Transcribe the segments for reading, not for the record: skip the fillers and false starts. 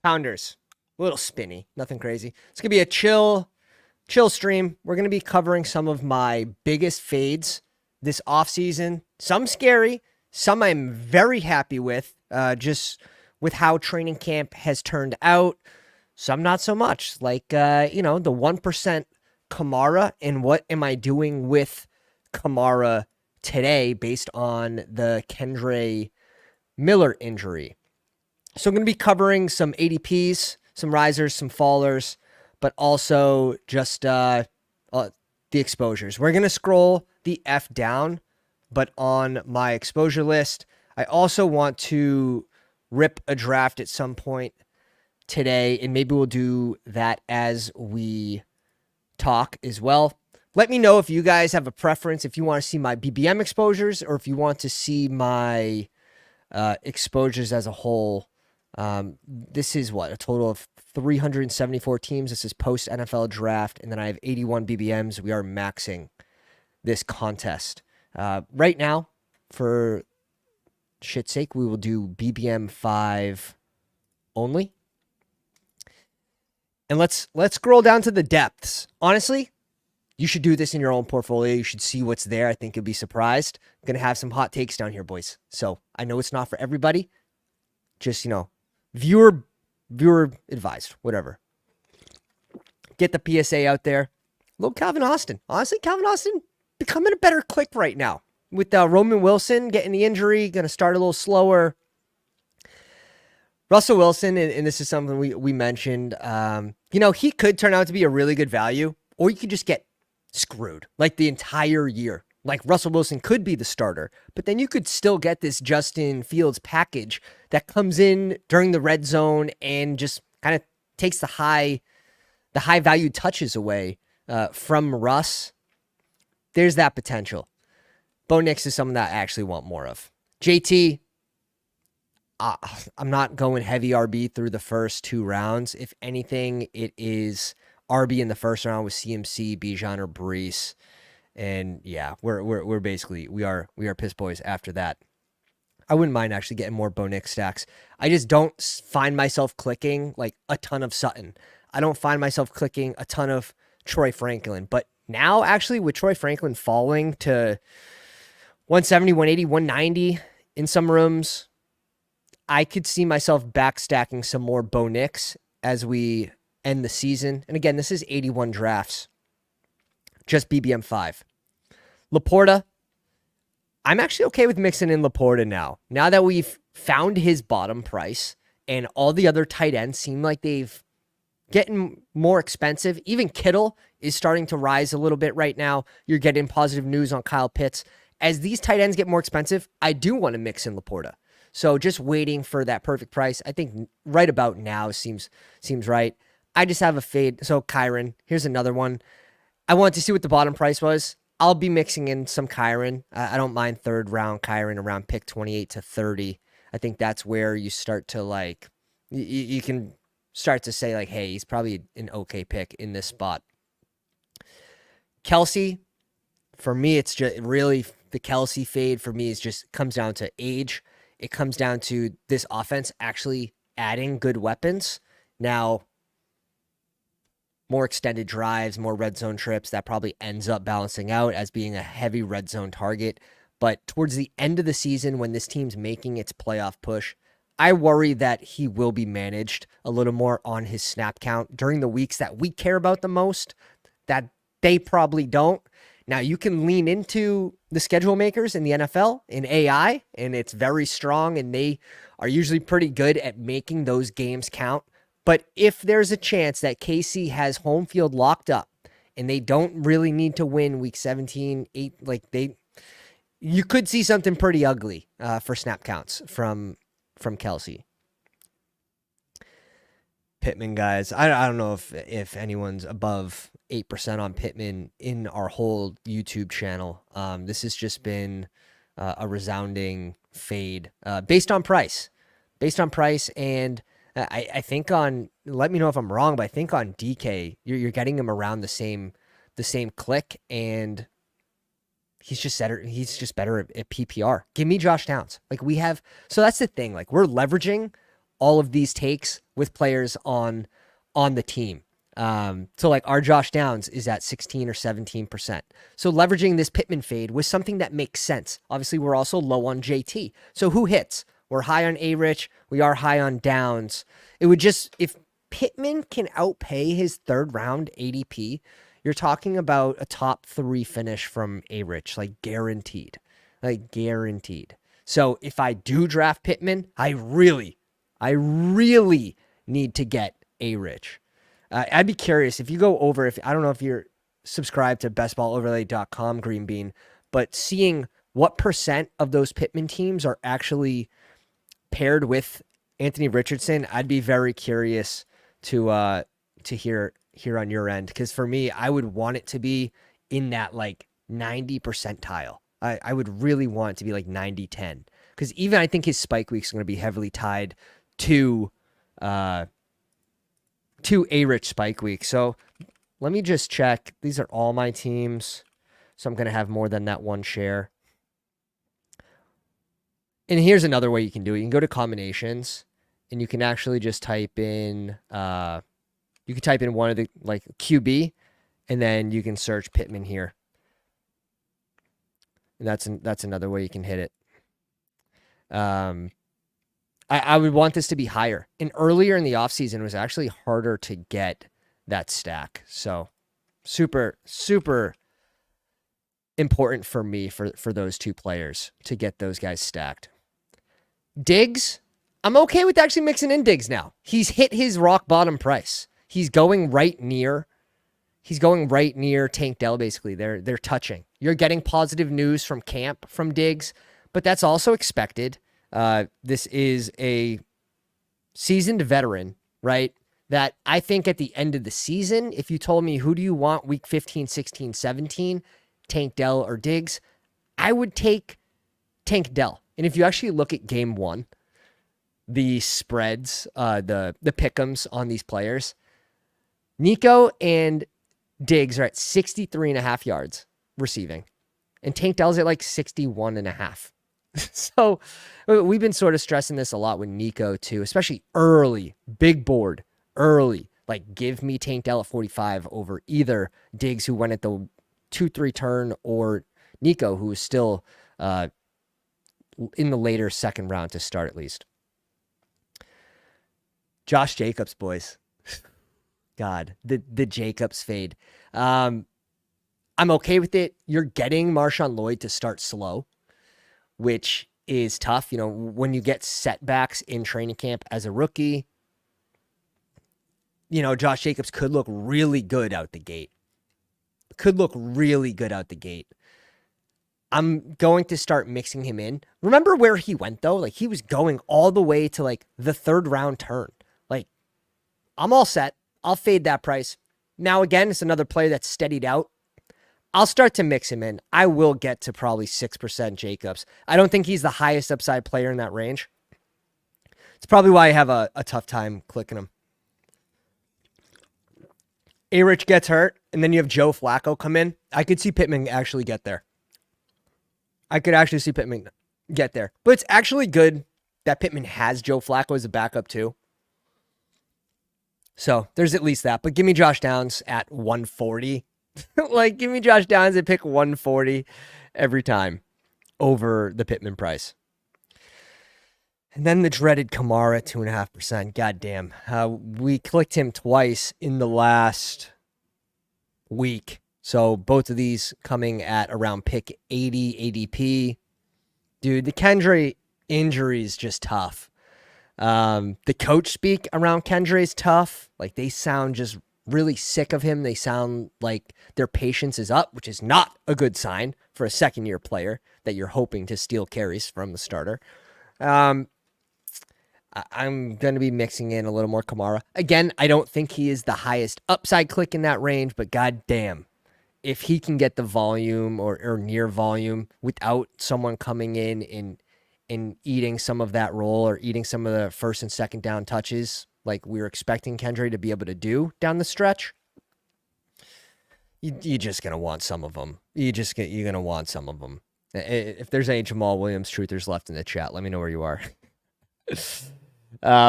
Pounders. A little spinny, nothing crazy. It's going to be a chill stream. We're going to be covering some of my biggest fades this offseason. Some scary, some I'm very happy with, just with how training camp has turned out. Some not so much, like, the 1% Kamara and what am I doing with Kamara today based on the Kendre Miller injury. So I'm going to be covering some ADPs, some risers, some fallers, but also just the exposures. We're going to scroll the F down, but on my exposure list, I also want to rip a draft at some point today, and maybe we'll do that as we talk as well. Let me know if you guys have a preference, if you want to see my BBM exposures or if you want to see my exposures as a whole. This is a total of 374 teams. This is post NFL draft, and then I have 81 BBMs. We are maxing this contest. Right now, for shit's sake, we will do BBM 5 only. And let's scroll down to the depths. Honestly, you should do this in your own portfolio. You should see what's there. I think you'll be surprised. I'm going to have some hot takes down here, boys. So I know it's not for everybody. Just, viewer advised, whatever. Get the PSA out there. Little Calvin Austin. Honestly, Calvin Austin becoming a better click right now. With Roman Wilson getting the injury, going to start a little slower. Russell Wilson, and this is something we mentioned, he could turn out to be a really good value, or you could just get screwed like the entire year. Like Russell Wilson could be the starter, but then you could still get this Justin Fields package that comes in during the red zone and just kind of takes the high value touches away from Russ. There's that potential. Bo Nix is someone that I actually want more of. JT, I'm not going heavy RB through the first 2 rounds. If anything, it is RB in the first round with CMC, Bijan, or Brees. And yeah, we're basically we are piss boys after that. I wouldn't mind actually getting more Bo Nix stacks. I just don't find myself clicking like a ton of Sutton. I don't find myself clicking a ton of Troy Franklin. But now actually with Troy Franklin falling to 170, 180, 190 in some rooms, I could see myself backstacking some more Bo Nix as we end the season. And again, this is 81 drafts. Just BBM 5. Laporta, I'm actually okay with mixing in Laporta now. Now that we've found his bottom price and all the other tight ends seem like they've getting more expensive. Even Kittle is starting to rise a little bit right now. You're getting positive news on Kyle Pitts. As these tight ends get more expensive, I do want to mix in Laporta. So just waiting for that perfect price. I think right about now seems right. I just have a fade. So Kyron, here's another one. I want to see what the bottom price was. I'll be mixing in some Kyron. I don't mind 3rd round Kyron around pick 28 to 30. I think that's where you start to you can start to say hey, he's probably an okay pick in this spot. Kelsey, for me, it's just really the Kelsey fade for me comes down to age. It comes down to this offense actually adding good weapons. Now, more extended drives, more red zone trips, that probably ends up balancing out as being a heavy red zone target. But towards the end of the season, when this team's making its playoff push, I worry that he will be managed a little more on his snap count during the weeks that we care about the most, that they probably don't. Now, you can lean into the schedule makers in the NFL, in AI, and it's very strong, and they are usually pretty good at making those games count. But if there's a chance that KC has home field locked up and they don't really need to win week 17, 8, you could see something pretty ugly for snap counts from Kelsey. Pittman, guys, I don't know if anyone's above 8% on Pittman in our whole YouTube channel. This has just been a resounding fade based on price. And I think let me know if I'm wrong, but I think on DK, you're getting him around the same click, and he's just better at PPR. Give me Josh Downs. So that's the thing. We're leveraging all of these takes with players on the team. So like our Josh Downs is at 16 or 17%. So leveraging this Pittman fade was something that makes sense. Obviously, we're also low on JT. So who hits? We're high on A-Rich. We are high on Downs. It would just, if Pittman can outpay his third round ADP, you're talking about a top 3 finish from A-Rich, like guaranteed. Like guaranteed. So if I do draft Pittman, I really need to get A-Rich. I'd be curious if you go over, if I don't know if you're subscribed to bestballoverlay.com, Green Bean, but seeing what percent of those Pittman teams are actually paired with Anthony Richardson, I'd be very curious to hear on your end. Because for me, I would want it to be in that like 90 percentile. I would really want it to be like 90-10. Because even I think his spike weeks are going to be heavily tied to A-Rich spike week. So let me just check. These are all my teams. So I'm going to have more than that one share. And here's another way you can do it. You can go to combinations and you can actually just type in, you can type in one of the like QB and then you can search Pittman here. And that's another way you can hit it. I would want this to be higher. And earlier in the offseason, it was actually harder to get that stack. So super, super important for me for those two players to get those guys stacked. Diggs, I'm okay with actually mixing in Diggs now. He's hit his rock bottom price. He's going right near Tank Dell, basically. They're touching. You're getting positive news from camp from Diggs, but that's also expected. This is a seasoned veteran, right? That I think at the end of the season, if you told me who do you want week 15, 16, 17, Tank Dell or Diggs, I would take Tank Dell. And if you actually look at game 1, the spreads, the pick'ems on these players, Nico and Diggs are at 63.5 yards receiving, and Tank Dell's at like 61.5. So we've been sort of stressing this a lot with Nico too, especially early, big board, early. Like give me Tank Dell at 45 over either Diggs, who went at the 2-3 turn, or Nico, who is still in the later second round to start at least. Josh Jacobs, boys. God, the Jacobs fade. I'm okay with it. You're getting Marshawn Lloyd to start slow, which is tough. You know, when you get setbacks in training camp as a rookie, you know, Josh Jacobs could look really good out the gate. I'm going to start mixing him in. Remember where he went, though? Like, he was going all the way to, like, the third round turn. Like, I'm all set. I'll fade that price. Now, again, it's another player that's steadied out. I'll start to mix him in. I will get to probably 6% Jacobs. I don't think he's the highest upside player in that range. It's probably why I have a tough time clicking him. A-Rich gets hurt, and then you have Joe Flacco come in. I could see Pittman actually get there. But it's actually good that Pittman has Joe Flacco as a backup too. So there's at least that. But give me Josh Downs at 140. Like, give me Josh Downs at pick 140 every time over the Pittman price. And then the dreaded Kamara, 2.5%. Goddamn. We clicked him twice in the last week. So both of these coming at around pick 80 ADP. Dude, the Kendra injury is just tough. The coach speak around Kendra is tough. Like, they sound just really sick of him. They sound like their patience is up, which is not a good sign for a second-year player that you're hoping to steal carries from the starter. I'm going to be mixing in a little more Kamara. Again, I don't think he is the highest upside click in that range, but goddamn, if he can get the volume or near volume without someone coming in and eating some of that role or eating some of the first and second down touches like we were expecting Kendra to be able to do down the stretch, you're just going to want some of them. You're going to want some of them. If there's any Jamal Williams truthers left in the chat, let me know where you are.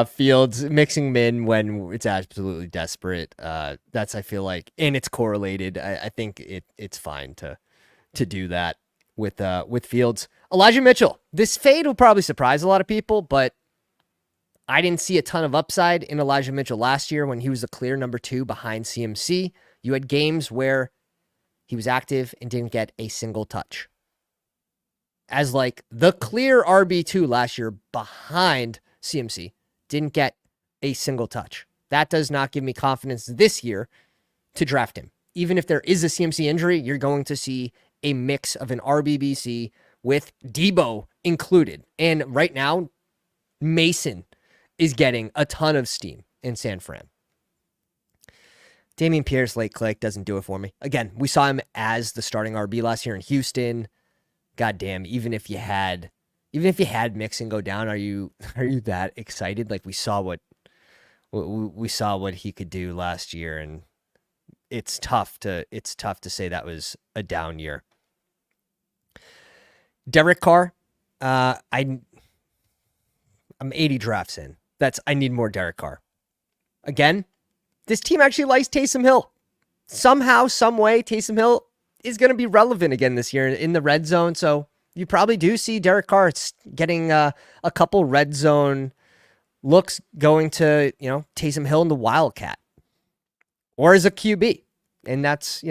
Fields mixing him in when it's absolutely desperate. That's, I feel like, and it's correlated. I think it's fine to do that with Fields. Elijah Mitchell. This fade will probably surprise a lot of people, but I didn't see a ton of upside in Elijah Mitchell last year when he was the clear number 2 behind CMC. You had games where he was active and didn't get a single touch. As like the clear RB2 last year behind CMC, didn't get a single touch. That does not give me confidence this year to draft him. Even if there is a CMC injury, you're going to see a mix of an RBBC with Debo included. And right now, Mason is getting a ton of steam in San Fran. Damian Pierce late click doesn't do it for me. Again, we saw him as the starting RB last year in Houston. Goddamn, even if you had Mixon go down, are you that excited? Like we saw what he could do last year, and it's tough to say that was a down year. Derek Carr, I'm 80 drafts in. I need more Derek Carr. Again, this team actually likes Taysom Hill. Somehow, some way, Taysom Hill is going to be relevant again this year in the red zone. So you probably do see Derek Carr getting a couple red zone looks going to, Taysom Hill and the Wildcat or as a QB. And that's,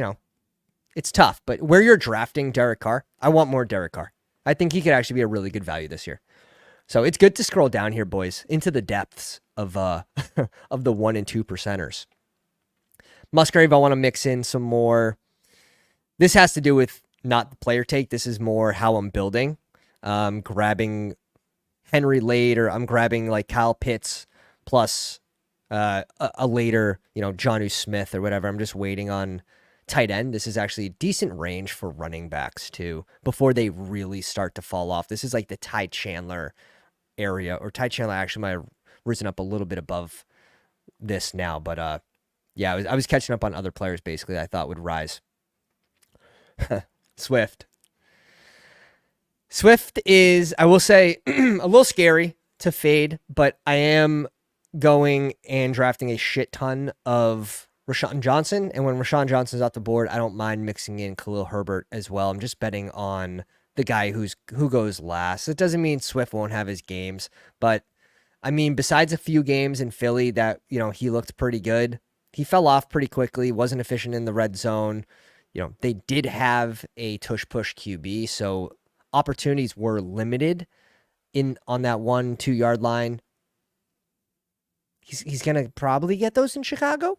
it's tough. But where you're drafting Derek Carr, I want more Derek Carr. I think he could actually be a really good value this year. So it's good to scroll down here, boys, into the depths of of the 1 and 2 percenters. Musgrave, I want to mix in some more. This has to do with not the player take. This is more how I'm building. Grabbing Henry late, or I'm grabbing like Kyle Pitts plus a later, Jonnu Smith or whatever. I'm just waiting on tight end. This is actually a decent range for running backs too, before they really start to fall off. This is like the Ty Chandler area, or Ty Chandler actually might have risen up a little bit above this now, but yeah, I was catching up on other players basically I thought would rise. Swift is, I will say, a little scary to fade, but I am going and drafting a shit ton of Rashawn Johnson, and when Rashawn Johnson's off the board, I don't mind mixing in Khalil Herbert as well. I'm just betting on the guy who goes last. It doesn't mean Swift won't have his games, but I mean, besides a few games in Philly that, he looked pretty good, he fell off pretty quickly, wasn't efficient in the red zone. They did have a tush-push QB, so opportunities were limited on that 1-2 yard line. He's going to probably get those in Chicago,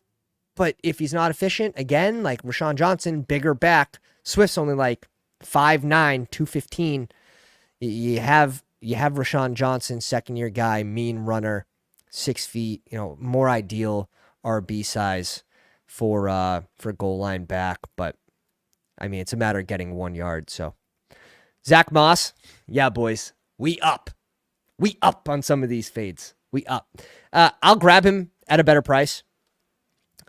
but if he's not efficient, again, like Rashawn Johnson, bigger back, Swift's only like 5'9", 215. You have Rashawn Johnson, second-year guy, mean runner, 6 feet, more ideal RB size for goal line back. But, I mean, it's a matter of getting 1 yard. So, Zach Moss, yeah, boys, we up. We up on some of these fades. We up. I'll grab him at a better price.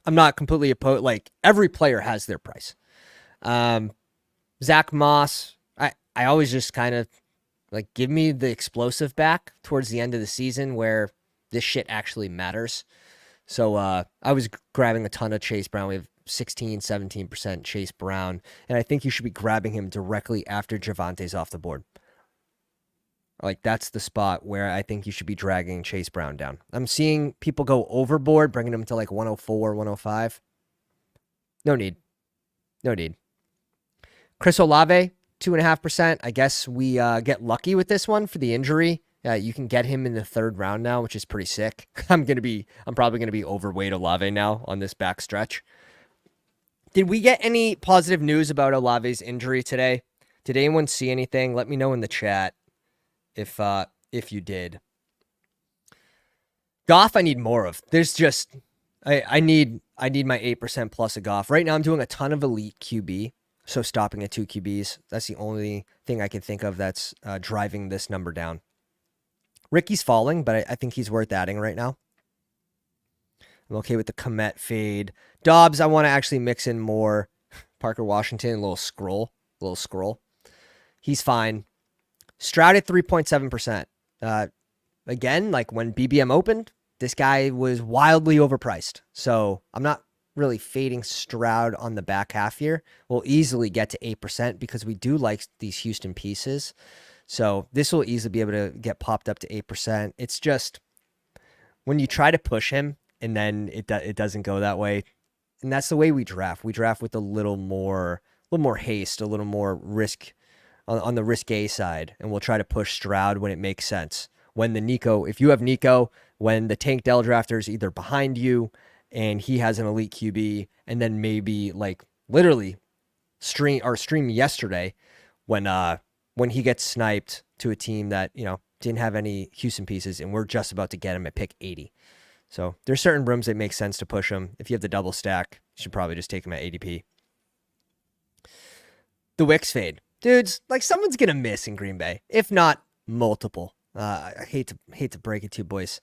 I'm not completely opposed. Like, every player has their price. Zach Moss, I always just kind of like give me the explosive back towards the end of the season where this shit actually matters. So I was grabbing a ton of Chase Brown. We have 16, 17% Chase Brown, and I think you should be grabbing him directly after Javante's off the board. Like, that's the spot where I think you should be dragging Chase Brown down. I'm seeing people go overboard, bringing him to like 104, 105. No need. Chris Olave, 2.5%. I guess we get lucky with this one for the injury. You can get him in the 3rd round now, which is pretty sick. I'm probably gonna be overweight Olave now on this back stretch. Did we get any positive news about Olave's injury today? Did anyone see anything? Let me know in the chat if you did. Goff, I need more of. There's just I need my 8% plus of Goff. Right now I'm doing a ton of elite QB. So stopping at 2 QBs, that's the only thing I can think of that's driving this number down. Ricky's falling, but I think he's worth adding right now. I'm okay with the Komet fade. Dobbs, I want to actually mix in more. Parker Washington, a little scroll. He's fine. Stroud at 3.7%. again, like when BBM opened, this guy was wildly overpriced. So I'm not really fading Stroud on the back half here. We'll easily get to 8% because we do like these Houston pieces. So this will easily be able to get popped up to 8%. It's just when you try to push him and then it doesn't go that way. And that's the way we draft. We draft with a little more haste, a little more risk on the risque side, and we'll try to push Stroud when it makes sense. When the Nico, if you have Nico, when the Tank Dell drafter is either behind you and he has an elite QB, and then maybe like literally stream yesterday when he gets sniped to a team that, you know, didn't have any Houston pieces, and we're just about to get him at pick 80. So there's certain rooms that make sense to push him. If you have the double stack, you should probably just take him at ADP. The Wicks fade. Dudes, like someone's going to miss in Green Bay, if not multiple. I hate to break it to you, boys.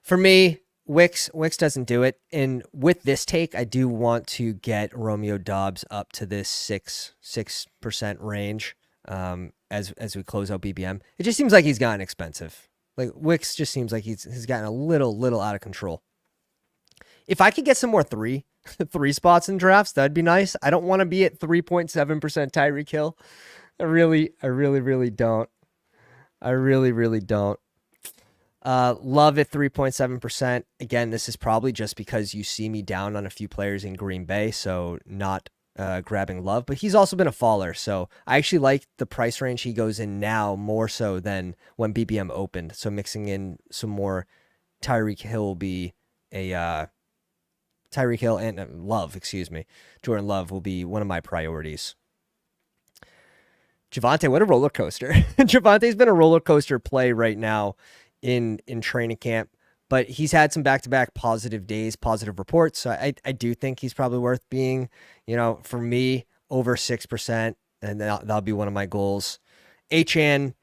For me, Wicks doesn't do it. And with this take, I do want to get Romeo Doubs up to this 6% range as we close out BBM. It just seems like he's gotten expensive. Like Wicks just seems like he's gotten a little out of control. If I could get some more three spots in drafts, that'd be nice. I don't want to be at 3.7% Tyreek Hill. I really don't. I really don't. Love at 3.7%. Again, this is probably just because you see me down on a few players in Green Bay, so not grabbing Love, but he's also been a faller. So I actually like the price range he goes in now more so than when BBM opened. So mixing in some more Tyreek Hill will be Tyreek Hill and Love, Jordan Love will be one of my priorities. Javonte, what a roller coaster. Javonte's been a roller coaster play right now in training camp, but he's had some back-to-back positive days, positive reports. So I do think he's probably worth being, you know, for me, over 6%, and that'll be one of my goals. Achane,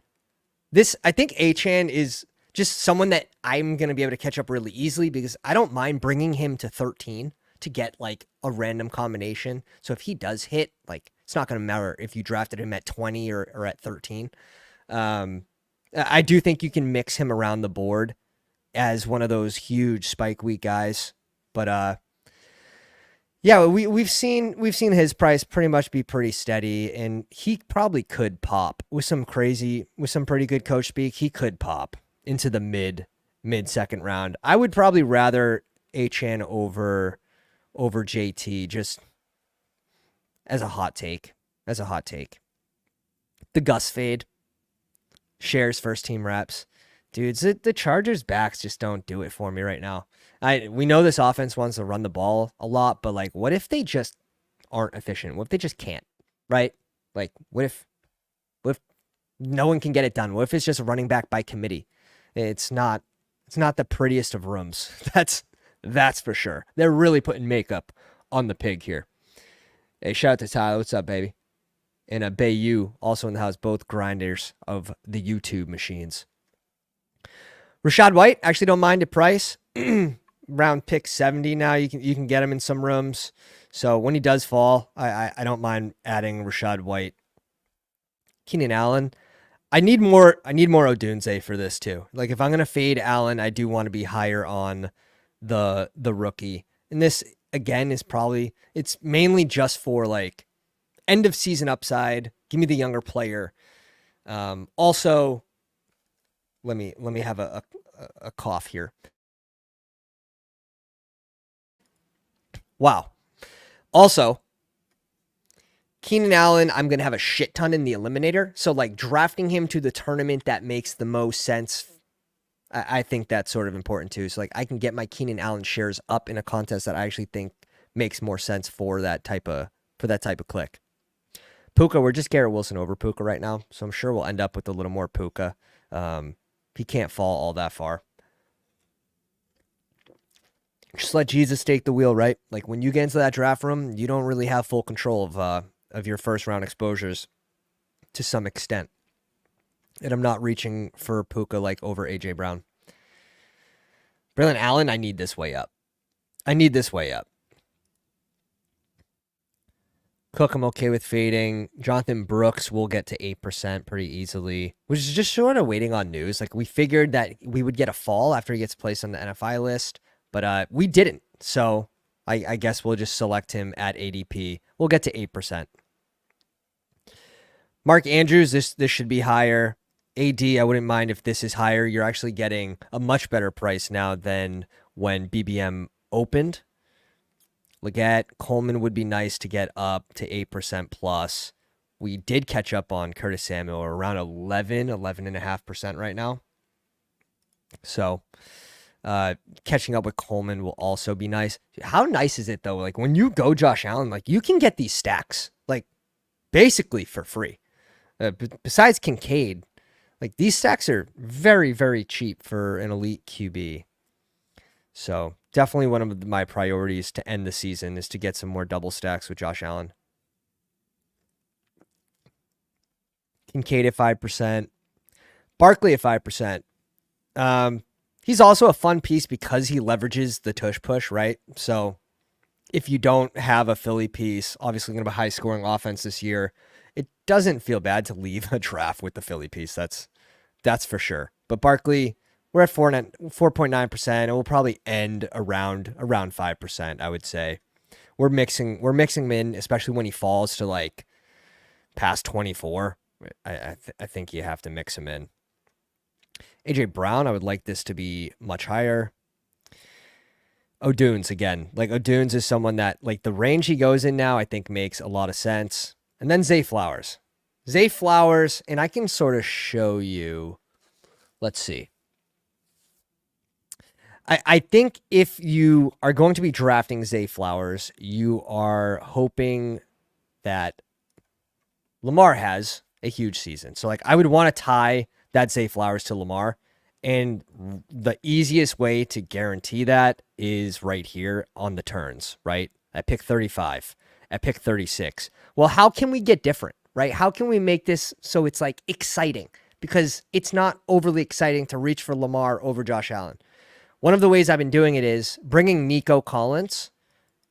I think Achane is just someone that I'm going to be able to catch up really easily because I don't mind bringing him to 13 to get like a random combination. So if he does hit, like, it's not going to matter if you drafted him at 20 or at 13. I do think you can mix him around the board as one of those huge spike week guys. But yeah, we've seen his price pretty much be pretty steady, and he probably could pop with some pretty good coach speak. He could pop into the mid second round. I would probably rather Achane over JT, just as a hot take. The Gus fade. Shares first team reps. Dudes, the Chargers backs just don't do it for me right now. We know this offense wants to run the ball a lot, but like, what if they just aren't efficient? What if they just can't, right? Like, what if no one can get it done? What if it's just a running back by committee? It's not the prettiest of rooms. That's for sure. They're really putting makeup on the pig here. Hey, shout out to Tyler. What's up, baby? And a Bayou also in the house, both grinders of the YouTube machines. Rashad White, actually don't mind the price. Round pick 70 now. You can get him in some rooms. So when he does fall, I don't mind adding Rashad White. Keenan Allen. I need more Odunze for this too. Like if I'm gonna fade Allen, I do want to be higher on the rookie. And this again is probably, it's mainly just for like end of season upside. Give me the younger player. Also, let me have a cough here. Wow. Also, Keenan Allen, I'm going to have a shit ton in the eliminator. So like drafting him to the tournament that makes the most sense, I think that's sort of important too. So like I can get my Keenan Allen shares up in a contest that I actually think makes more sense for that type of click. Puka, we're just Garrett Wilson over Puka right now. So I'm sure we'll end up with a little more Puka. He can't fall all that far. Just let Jesus take the wheel, right? Like when you get into that draft room, you don't really have full control of your first round exposures to some extent. And I'm not reaching for Puka like over AJ Brown. Braylon Allen, I need this way up. Cook, I'm okay with fading. Jonathan Brooks will get to 8% pretty easily, which is just sort of waiting on news. Like, we figured that we would get a fall after he gets placed on the NFI list, but we didn't. So I guess we'll just select him at ADP. We'll get to 8%. Mark Andrews, this should be higher. AD, I wouldn't mind if this is higher. You're actually getting a much better price now than when BBM opened. Leggett, Coleman would be nice to get up to 8% plus. We did catch up on Curtis Samuel around 11.5% right now. So catching up with Coleman will also be nice. How nice is it though? Like when you go Josh Allen, like you can get these stacks like basically for free. Besides Kincaid, like these stacks are very, very cheap for an elite QB. So definitely one of my priorities to end the season is to get some more double stacks with Josh Allen. Kincaid at 5%. Barkley at 5%. He's also a fun piece because he leverages the tush push, right? So if you don't have a Philly piece, obviously going to be a high scoring offense this year, it doesn't feel bad to leave a draft with the Philly piece. That's for sure. But Barkley, we're at 4.9%, and we'll probably end around 5%, I would say. We're mixing him in, especially when he falls to like past 24. I think you have to mix him in. AJ Brown, I would like this to be much higher. O'Dunes again. Like O'Dunes is someone that like the range he goes in now, I think makes a lot of sense. And then Zay Flowers. Zay Flowers, and I can sort of show you. Let's see. I think if you are going to be drafting Zay Flowers, you are hoping that Lamar has a huge season. So like I would want to tie that Zay Flowers to Lamar. And the easiest way to guarantee that is right here on the turns, right? At pick 35, at pick 36. Well, how can we get different, right? How can we make this so it's like exciting? Because it's not overly exciting to reach for Lamar over Josh Allen. One of the ways I've been doing it is bringing Nico Collins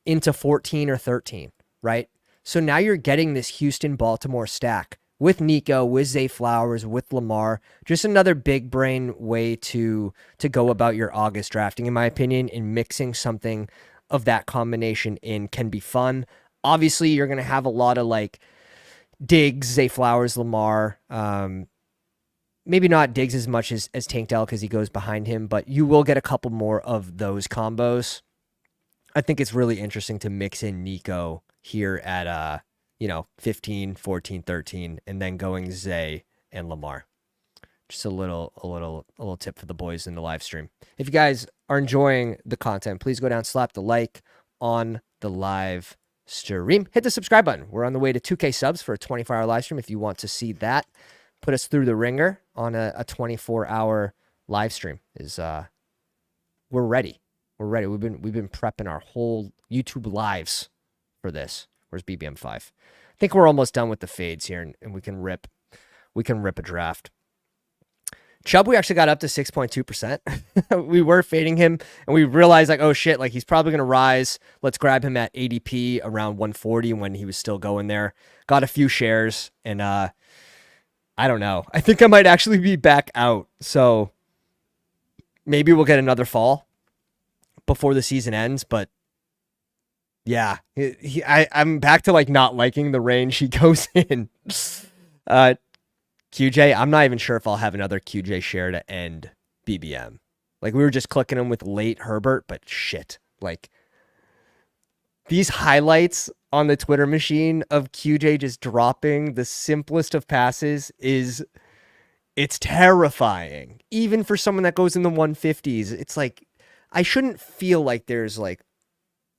into 14 or 13, right? So now you're getting this Houston-Baltimore stack with Nico, with Zay Flowers, with Lamar. Just another big brain way to go about your August drafting, in my opinion, and mixing something of that combination in can be fun. Obviously, you're going to have a lot of like Diggs, Zay Flowers, Lamar. Maybe not Diggs as much as Tank Dell because he goes behind him, but you will get a couple more of those combos. I think it's really interesting to mix in Nico here at 15, 14, 13, and then going Zay and Lamar. Just a little tip for the boys in the live stream. If you guys are enjoying the content, please go down, slap the like on the live stream. Hit the subscribe button. We're on the way to 2K subs for a 24-hour live stream. If you want to see that, put us through the ringer on a 24-hour live stream. We're ready. We're ready. We've been prepping our whole YouTube lives for this. Where's BBM5? I think we're almost done with the fades here, and we can rip a draft. Chubb, we actually got up to 6.2%. We were fading him, and we realized like, oh shit, like he's probably gonna rise. Let's grab him at ADP around 140 when he was still going there. Got a few shares, and I don't know. I think I might actually be back out. So maybe we'll get another fall before the season ends, but yeah, I'm back to like not liking the range he goes in. QJ, I'm not even sure if I'll have another QJ share to end BBM. Like we were just clicking him with late Herbert, but shit. Like these highlights on the Twitter machine of QJ just dropping the simplest of passes it's terrifying. Even for someone that goes in the 150s, it's like, I shouldn't feel like there's like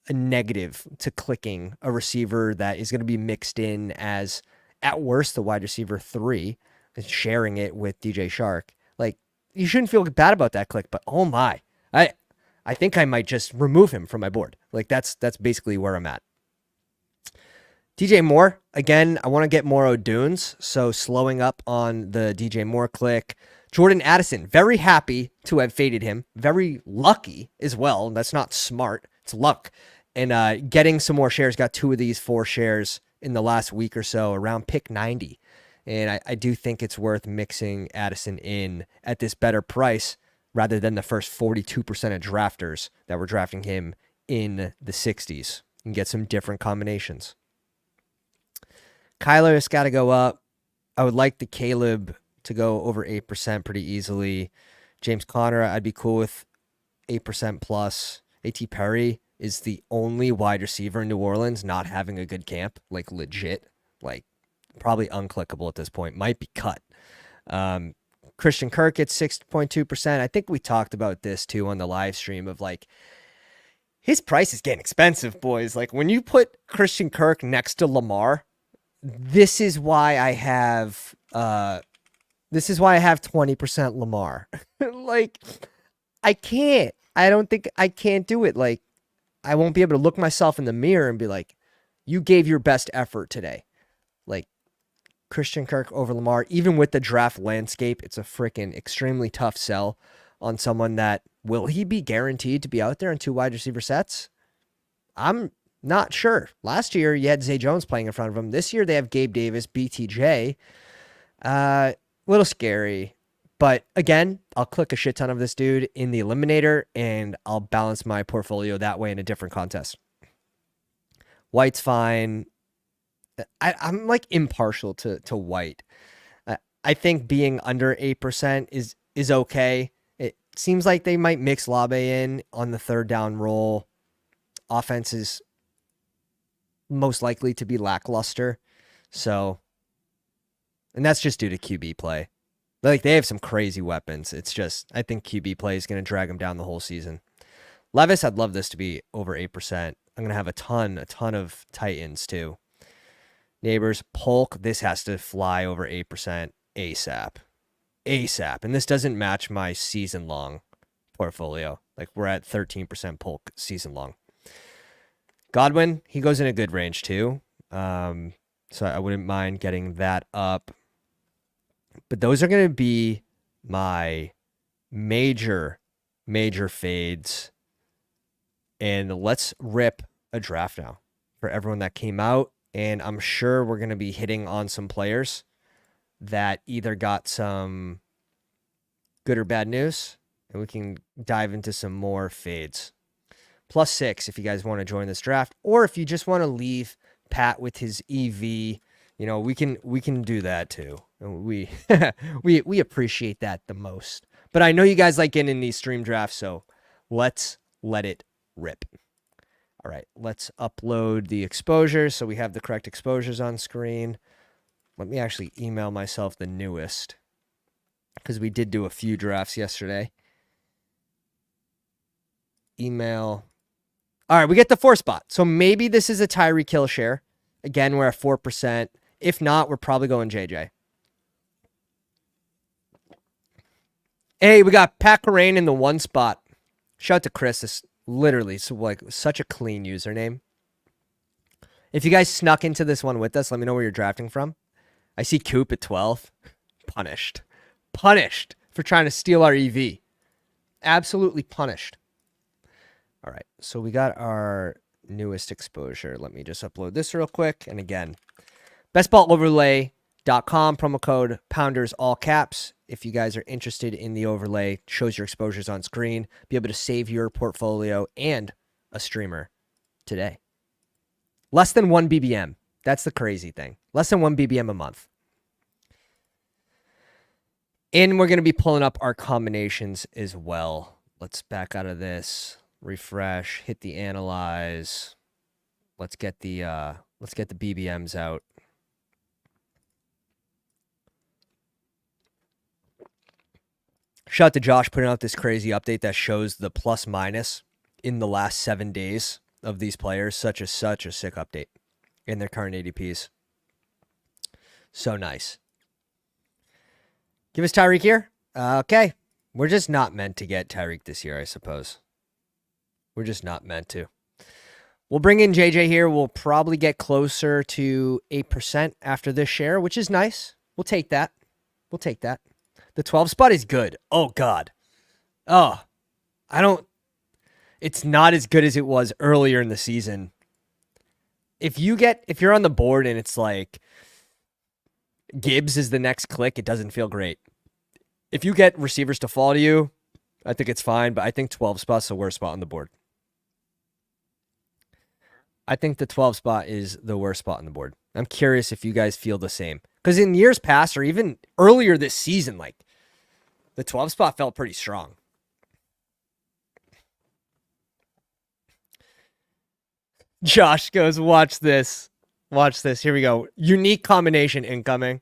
a negative to clicking a receiver that is going to be mixed in as at worst the wide receiver 3 and sharing it with DJ Shark. Like you shouldn't feel bad about that click, but oh my, I think I might just remove him from my board. Like that's basically where I'm at. DJ Moore, again, I want to get more O'Dunes, so slowing up on the DJ Moore click. Jordan Addison, very happy to have faded him. Very lucky as well. That's not smart. It's luck. And getting some more shares. Got 2 of these 4 shares in the last week or so around pick 90. And I do think it's worth mixing Addison in at this better price rather than the first 42% of drafters that were drafting him in the 60s and get some different combinations. Kyler's got to go up. I would like the Caleb to go over 8% pretty easily. James Conner, I'd be cool with 8% plus. A.T. Perry is the only wide receiver in New Orleans not having a good camp, like legit, like probably unclickable at this point, might be cut. Christian Kirk at 6.2%. I think we talked about this too on the live stream of like, his price is getting expensive, boys. Like when you put Christian Kirk next to Lamar, this is why I have 20% Lamar. Like I don't think I can't do it. Like I won't be able to look myself in the mirror and be like, you gave your best effort today. Like Christian Kirk over Lamar, even with the draft landscape, it's a freaking extremely tough sell on someone that, will he be guaranteed to be out there in 2 wide receiver sets? I'm not sure. Last year, you had Zay Jones playing in front of him. This year, they have Gabe Davis, BTJ. Little scary. But again, I'll click a shit ton of this dude in the eliminator, and I'll balance my portfolio that way in a different contest. White's fine. I'm like impartial to White. I think being under 8% is okay. It seems like they might mix Labe in on the third down roll. Offense is most likely to be lackluster. So, and that's just due to QB play. Like they have some crazy weapons. It's just, I think QB play is going to drag them down the whole season. Levis, I'd love this to be over 8%. I'm going to have a ton of Titans too. Neighbors, Polk, this has to fly over 8% ASAP. And this doesn't match my season-long portfolio. Like, we're at 13% Polk season-long. Godwin, he goes in a good range, too. So I wouldn't mind getting that up. But those are going to be my major fades. And let's rip a draft now for everyone that came out. And I'm sure we're going to be hitting on some players that either got some good or bad news, and we can dive into some more fades. +6 if you guys want to join this draft, or if you just want to leave Pat with his EV, you know, we can do that too. We we appreciate that the most. But I know you guys like getting in these stream drafts, so let's let it rip. All right, let's upload the exposures so we have the correct exposures on screen. Let me actually email myself the newest because we did do a few drafts yesterday. Email. All right, we get the 4 spot. So maybe this is a Tyreek Hill share. Again, we're at 4%. If not, we're probably going JJ. Hey, we got Pat Corain in the 1 spot. Shout out to Chris. This literally, so like such a clean username. If you guys snuck into this one with us, let me know where you're drafting from. I see Coop at 12. Punished for trying to steal our EV. Absolutely punished. All right, so we got our newest exposure. Let me just upload this real quick. And again, bestballoverlay.com, promo code Pounders, all caps. If you guys are interested in the overlay, shows your exposures on screen. Be able to save your portfolio and a streamer today. Less than 1 BBM. That's the crazy thing. Less than 1 BBM a month. And we're going to be pulling up our combinations as well. Let's back out of this. Refresh. Hit the analyze. Let's get the BBMs out. Shout out to Josh putting out this crazy update that shows the plus minus in the last 7 days of these players. Such a sick update in their current ADPs. So nice. Give us Tyreek here. Okay. We're just not meant to get Tyreek this year, I suppose. We're just not meant to. We'll bring in JJ here. We'll probably get closer to 8% after this share, which is nice. We'll take that. The 12 spot is good. Oh, God. Oh, it's not as good as it was earlier in the season. if you're on the board and it's like Gibbs is the next click, it doesn't feel great. If you get receivers to fall to you, I think it's fine, but I think 12 spot's the worst spot on the board. I think the 12 spot is the worst spot on the board. I'm curious if you guys feel the same. Because in years past, or even earlier this season, like, the 12 spot felt pretty strong. Josh goes, watch this. Watch this. Here we go. Unique combination incoming.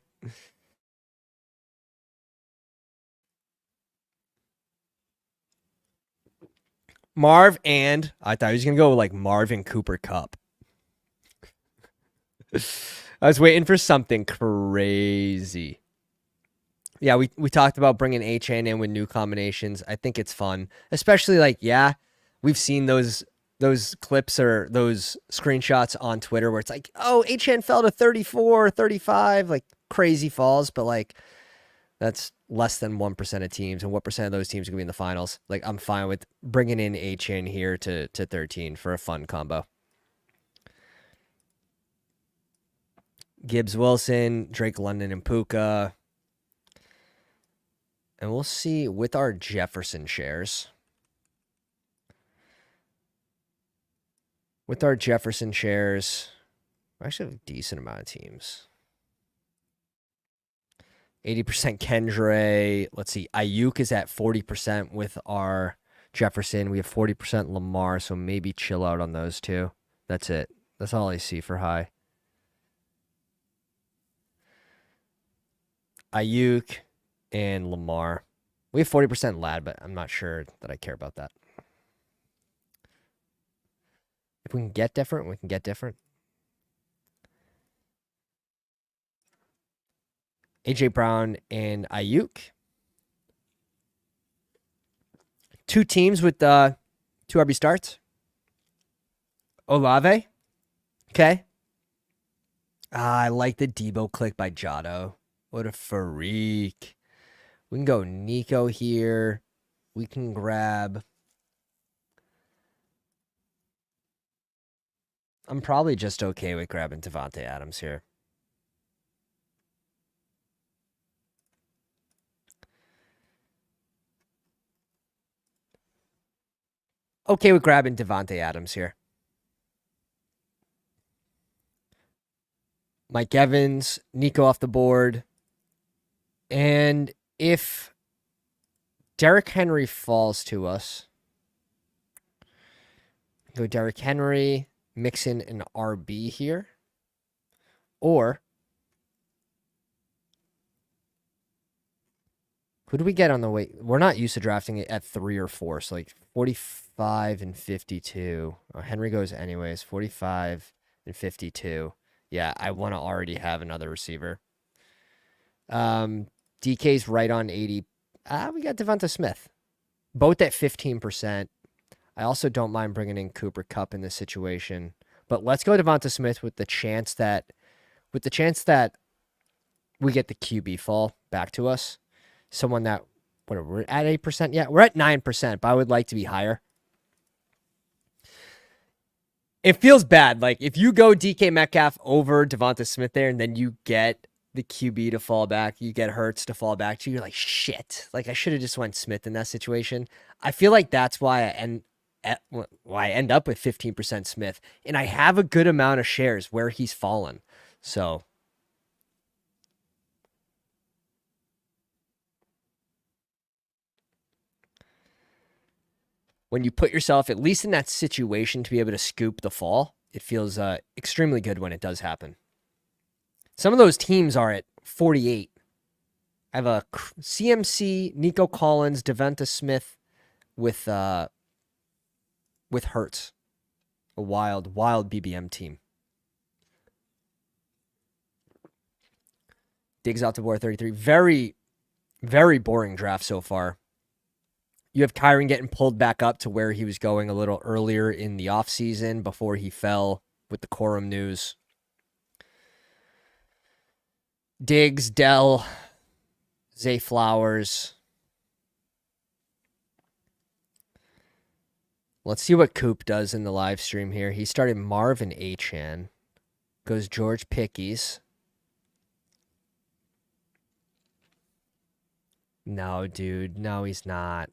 Marv and I thought he was going to go like Marvin Cooper Cup. I was waiting for something crazy. Yeah, we talked about bringing HN in with new combinations. I think it's fun, especially like, yeah, we've seen those clips or those screenshots on Twitter where it's like, oh, HN fell to 34, 35, like crazy falls, but like that's less than 1% of teams. And what percent of those teams are going to be in the finals? Like, I'm fine with bringing in HN here to 13 for a fun combo. Gibbs Wilson, Drake London, and Puka. And we'll see with our Jefferson shares. With our Jefferson shares, we actually have a decent amount of teams. 80% Kendra. Let's see. Ayuk is at 40% with our Jefferson. We have 40% Lamar, so maybe chill out on those two. That's it. That's all I see for high. Ayuk and Lamar. We have 40% Lad, but I'm not sure that I care about that. If we can get different, we can get different. AJ Brown and Ayuk. Two teams with 2 RB starts. Olave. Okay. I like the Debo click by Jotto. What a freak. We can go Nico here. We can grab. I'm probably just okay with grabbing Devontae Adams here. Okay with grabbing Devontae Adams here. Mike Evans, Nico off the board. And if Derrick Henry falls to us, go Derrick Henry, mix in an RB here. Or who do we get on the way? We're not used to drafting it at 3 or 4. So like 45 and 52. Oh, Henry goes anyways. 45 and 52. Yeah, I want to already have another receiver. DK's right on 80. We got Devonta Smith. Both at 15%. I also don't mind bringing in Cooper Kupp in this situation. But let's go Devonta Smith with the chance that we get the QB fall back to us. Someone that, what are we at 8%? Yeah, we're at 9%, but I would like to be higher. It feels bad. Like, if you go DK Metcalf over Devonta Smith there, and then you get the QB to fall back, you get Hurts to fall back to you, you're like, shit. Like, I should have just went Smith in that situation. I feel like that's why I end up with 15% Smith, and I have a good amount of shares where he's fallen. So when you put yourself at least in that situation to be able to scoop the fall, it feels extremely good when it does happen. Some of those teams are at 48. I have a CMC, Nico Collins, Devonta Smith with Hurts. A wild BBM team. Diggs out to board 33. Very, very boring draft so far. You have Kyron getting pulled back up to where he was going a little earlier in the offseason before he fell with the Corum news. Diggs, Dell, Zay Flowers. Let's see what Coop does in the live stream here. He started Marvin Achan. Goes George Pickeys. No, dude. No, he's not.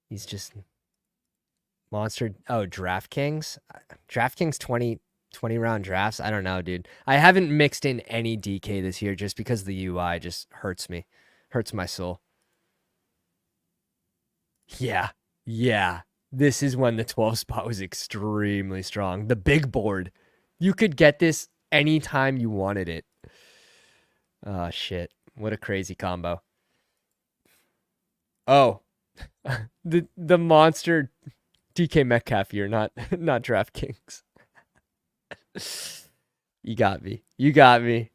He's just monster. Oh, DraftKings? DraftKings 20 round drafts? I don't know, dude. I haven't mixed in any DK this year just because the UI just hurts me. Hurts my soul. Yeah. Yeah. This is when the 12 spot was extremely strong. The big board. You could get this anytime you wanted it. Oh, shit. What a crazy combo. Oh. the monster DK Metcalf year, not DraftKings. You got me. You got me.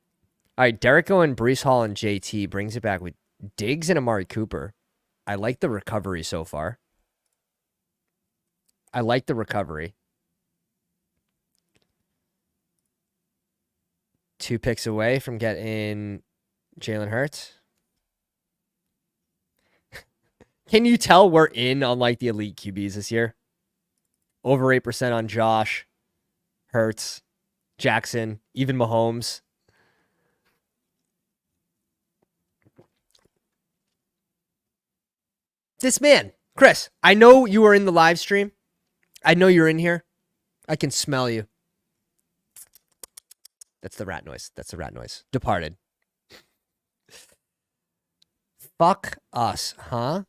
All right, Derek Owen, Brees Hall, and JT brings it back with Diggs and Amari Cooper. I like the recovery so far. I like the recovery. 2 picks away from getting Jalen Hurts. Can you tell we're in on like the elite QBs this year? Over 8% on Josh, Hurts, Jackson, even Mahomes. This man, Chris, I know you are in the live stream. I know you're in here. I can smell you. That's the rat noise. That's the rat noise. Departed. Fuck us, huh?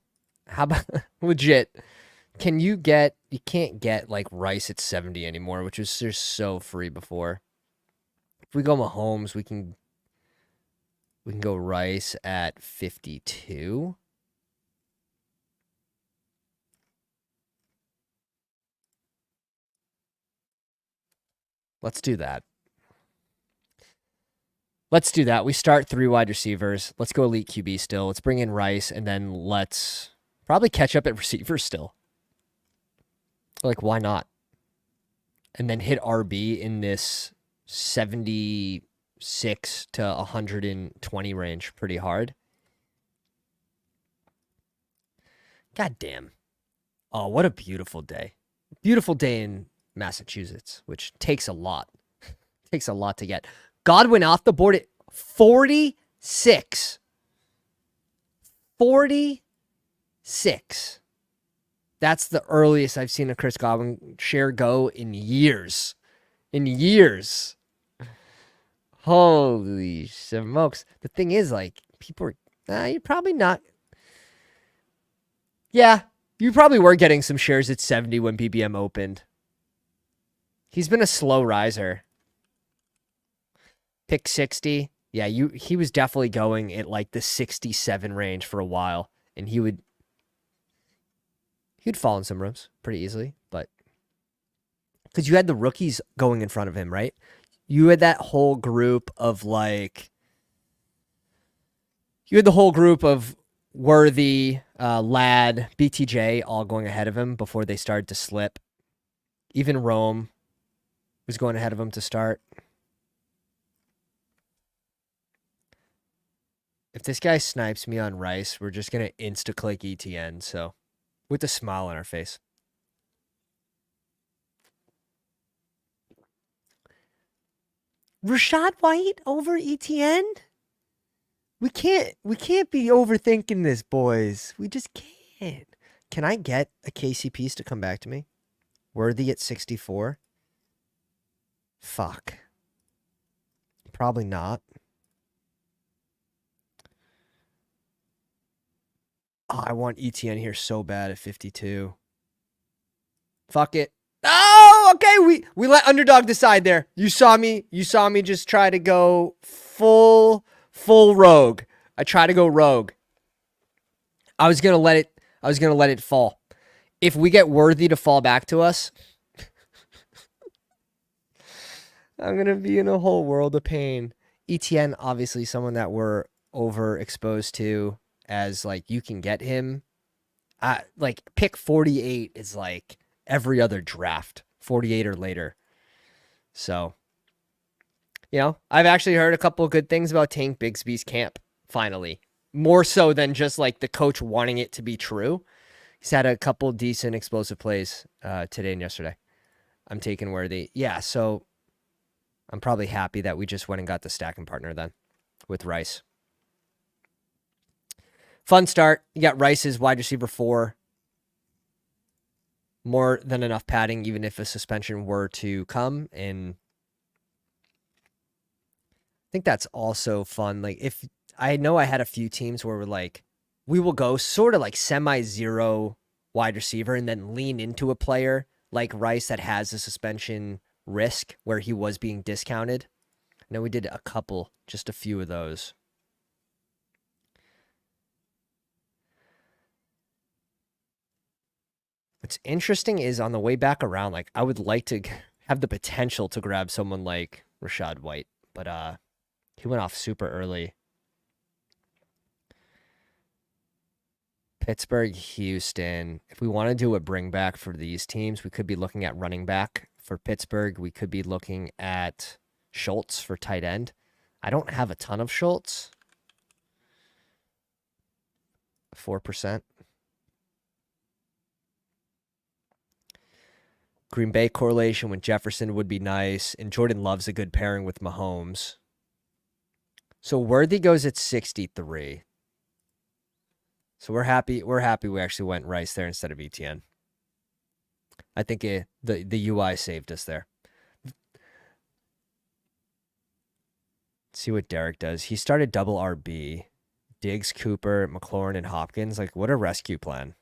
How about legit? You can't get like Rice at 70 anymore, which was just so free before. If we go Mahomes, we can go Rice at 52. Let's do that. Let's do that. We start 3 wide receivers. Let's go elite QB still. Let's bring in Rice, and then let's probably catch up at receivers still. Like, why not? And then hit RB in this 76 to 120 range pretty hard. God damn. Oh, what a beautiful day. Beautiful day in Massachusetts, which takes a lot. Takes a lot to get. Godwin off the board at 46. 46. That's the earliest I've seen a Chris Godwin share go in years. In years. Holy smokes. The thing is, like, people are, you're probably not. Yeah, you probably were getting some shares at 70 when BBM opened. He's been a slow riser. Pick 60. Yeah, he was definitely going at like the 67 range for a while, and he'd fall in some rooms pretty easily, but because you had the rookies going in front of him, right? You had that whole group of like, you had the whole group of Worthy, Ladd, BTJ all going ahead of him before they started to slip. Even Rome was going ahead of him to start. If this guy snipes me on Rice, we're just going to insta-click ETN, so with a smile on our face. Rashad White over ETN? We can't be overthinking this, boys. We just can't. Can I get a KC piece to come back to me? Worthy at 64? Fuck. Probably not. Oh, I want ETN here so bad at 52. Fuck it. Oh, okay. We let Underdog decide there. You saw me just try to go full rogue. I try to go rogue. I was gonna let it fall. If we get Worthy to fall back to us, I'm gonna be in a whole world of pain. ETN, obviously someone that we're overexposed to, as like you can get him. Like pick 48 is like every other draft, 48 or later. So, you know, I've actually heard a couple of good things about Tank Bigsby's camp, finally. More so than just like the coach wanting it to be true. He's had a couple decent explosive plays today and yesterday. I'm taking Worthy. Yeah, so I'm probably happy that we just went and got the stacking partner then with Rice. Fun start. You got Rice's wide receiver 4. More than enough padding, even if a suspension were to come. And I think that's also fun. Like, if I know I had a few teams where we're like, we will go sort of like semi-zero wide receiver and then lean into a player like Rice that has a suspension risk where he was being discounted. I know we did just a few of those. What's interesting is on the way back around, like, I would like to have the potential to grab someone like Rashad White, but he went off super early. Pittsburgh, Houston. If we want to do a bring back for these teams, we could be looking at running back. For Pittsburgh, we could be looking at Schultz for tight end. I don't have a ton of Schultz. 4%. Green Bay correlation with Jefferson would be nice, and Jordan Love's a good pairing with Mahomes. So Worthy goes at 63. So we're happy we actually went Rice there instead of ETN. I think the UI saved us there. Let's see what Derek does. He started double RB. Diggs, Cooper, McLaurin, and Hopkins. Like, what a rescue plan.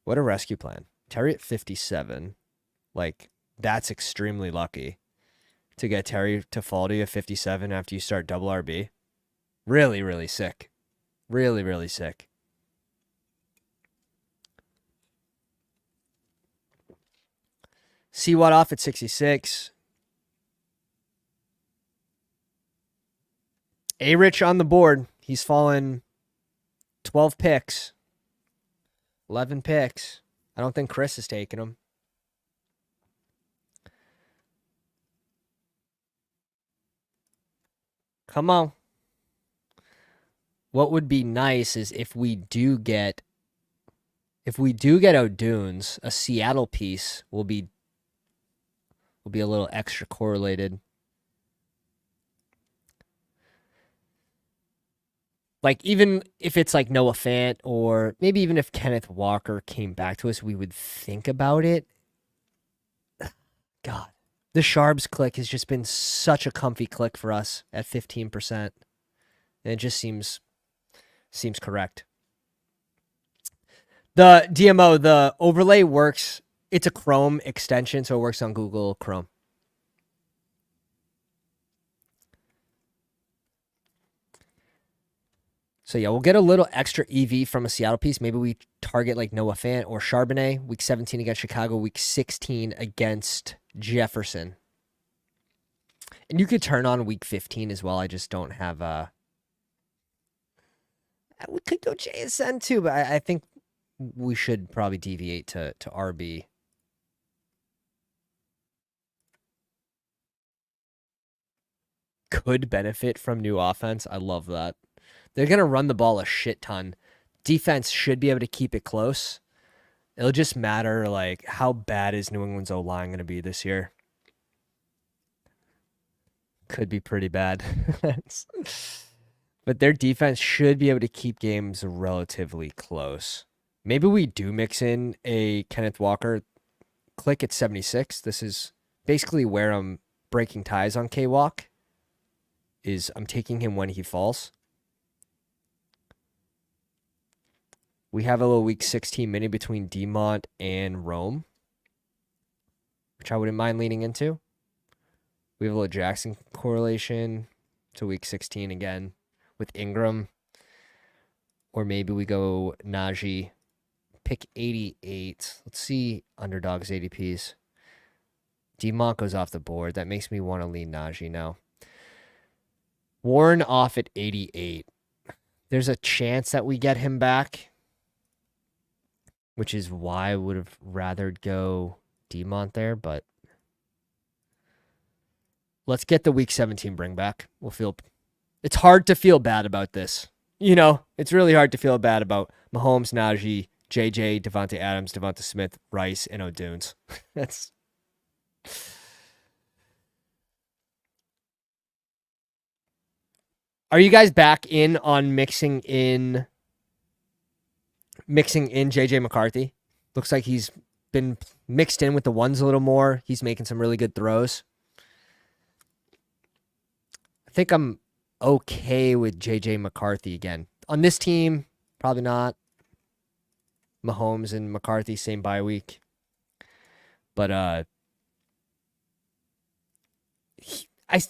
What a rescue plan. Terry at 57. Like, that's extremely lucky to get Terry to fall to you at 57 after you start double RB. Really, really sick. Really, really sick. C-Watt off at 66. A-Rich on the board. He's fallen 12 picks. 11 picks. I don't think Chris is taking him. Come on. What would be nice is if we do get O'Dunes, a Seattle piece will be a little extra correlated. Like, even if it's like Noah Fant, or maybe even if Kenneth Walker came back to us, we would think about it. God, the Sharps click has just been such a comfy click for us at 15%. And it just seems correct. The DMO, the overlay works. It's a Chrome extension, so it works on Google Chrome. So yeah, we'll get a little extra EV from a Seattle piece. Maybe we target like Noah Fant or Charbonnet. Week 17 against Chicago. Week 16 against Jefferson. And you could turn on week 15 as well. I just don't have we could go JSN too, but I think we should probably deviate to RB. Could benefit from new offense. I love that. They're going to run the ball a shit ton. Defense should be able to keep it close. It'll just matter, like, how bad is New England's O-line going to be this year? Could be pretty bad. But their defense should be able to keep games relatively close. Maybe we do mix in a Kenneth Walker click at 76. This is basically where I'm breaking ties on K-Walk. I'm taking him when he falls. We have a little week 16 mini between Demont and Rome, which I wouldn't mind leaning into. We have a little Jackson correlation to week 16 again with Ingram. Or maybe we go Najee, pick 88. Let's see Underdog's ADPs. Demont goes off the board. That makes me want to lean Najee now. Warren off at 88. There's a chance that we get him back, which is why I would have rather go Demont there, but let's get the week 17 bring back. It's hard to feel bad about this. You know, it's really hard to feel bad about Mahomes, Najee, JJ, Devontae Adams, Devonta Smith, Rice, and O'Dunes. Are you guys back in on mixing in JJ McCarthy? Looks like he's been mixed in with the ones a little more. He's making some really good throws. I think I'm okay with JJ McCarthy again. On this team, probably not. Mahomes and McCarthy, same bye week. But I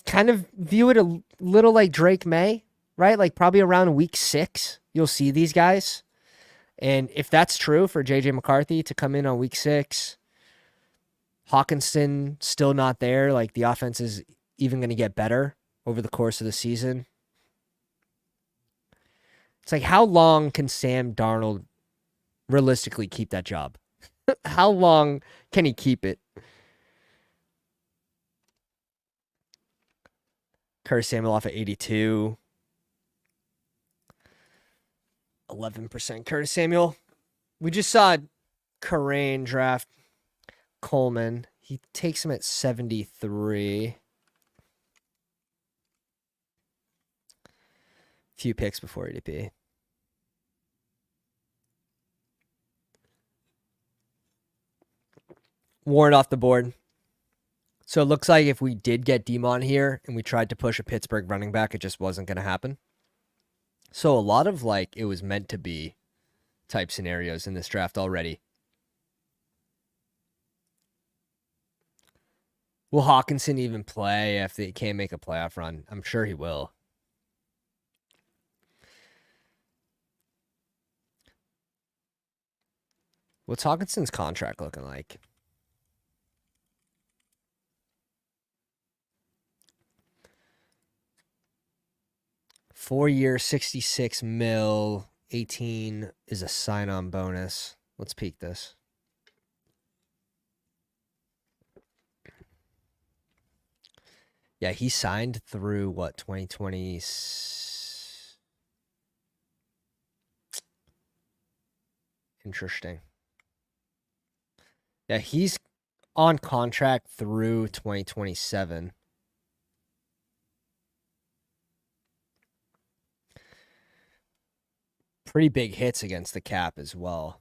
kind of view it a little like Drake May, right? Like probably around week 6, you'll see these guys. And if that's true for JJ McCarthy to come in on week 6, Hawkinson still not there. Like the offense is even going to get better over the course of the season. It's like, how long can Sam Darnold realistically keep that job? How long can he keep it? Curtis Samuel off at 82. 11% Curtis Samuel. We just saw Karain draft Coleman. He takes him at 73. Few picks before ADP. Warren off the board. So it looks like if we did get Demon here and we tried to push a Pittsburgh running back, it just wasn't going to happen. So a lot of like it was meant to be type scenarios in this draft already. Will Hawkinson even play if they can't make a playoff run? I'm sure he will. What's Hawkinson's contract looking like? Four-year, 66 mil, 18 is a sign-on bonus. Let's peek this. Yeah, he signed through what, 2020? Interesting. Yeah, he's on contract through 2027. Pretty big hits against the cap as well.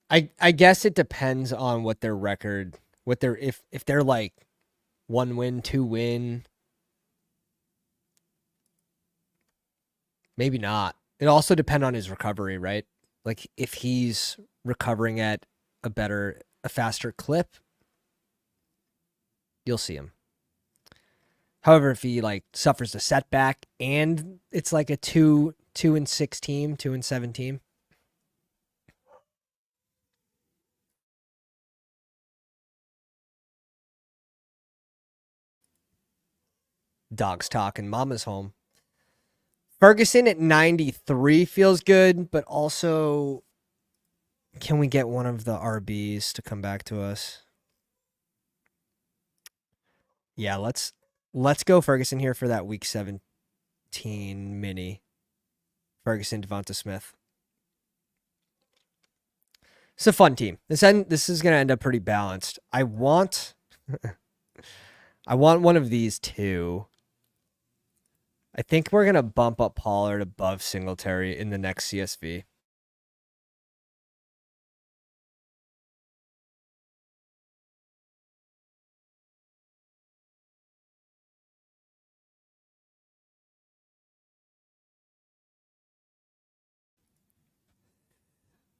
I guess it depends on what their record, what they're if they're like 1 win, 2 win. Maybe not. It also depends on his recovery, right? Like if he's recovering at a faster clip, you'll see him. However, if he like suffers a setback and it's like a 2-6 team, 2-7 team. Dogs talking, mama's home. Ferguson at 93 feels good, but also can we get one of the RBs to come back to us? Yeah, let's go Ferguson here for that week 17 mini. Ferguson, Devonta Smith. It's a fun team. This is going to end up pretty balanced. I want one of these two. I think we're going to bump up Pollard above Singletary in the next CSV.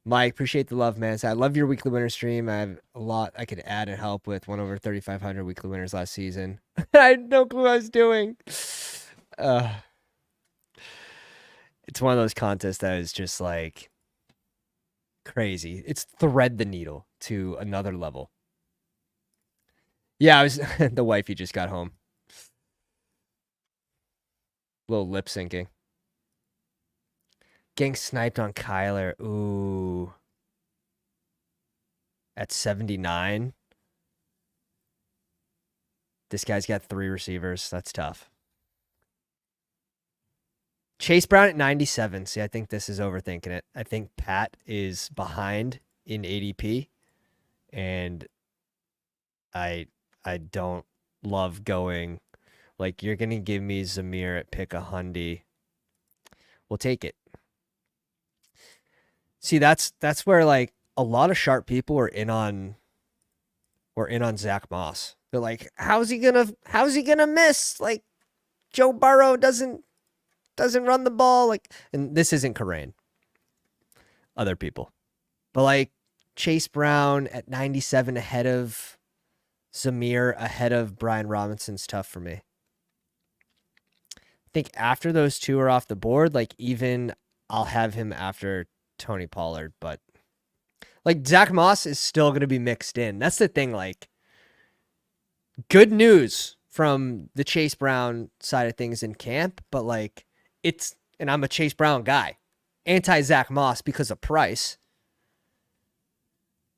Mike, appreciate the love, man. So I love your weekly winner stream. I have a lot I could add and help with. Won over 3,500 weekly winners last season. I had no clue what I was doing. It's one of those contests that is just like crazy. It's thread the needle to another level. Yeah, I was the wifey just got home. A little lip syncing. Getting sniped on Kyler. Ooh. At 79. This guy's got 3 receivers. That's tough. Chase Brown at 97. See, I think this is overthinking it. I think Pat is behind in ADP. And I don't love going Like, you're going to give me Zamir at pick a hundy. We'll take it. See, that's where, like, a lot of sharp people are in on Zach Moss. They're like, how's he gonna miss? Like, Joe Burrow doesn't run the ball. Like, and this isn't Corain. Other people. But, like, Chase Brown at 97 ahead of Zamir, ahead of Brian Robinson's tough for me. I think after those two are off the board, like, even I'll have him after Tony Pollard. But, like, Zach Moss is still going to be mixed in. That's the thing. Like, good news from the Chase Brown side of things in camp. But, like, and I'm a Chase Brown guy. Anti-Zach Moss because of price.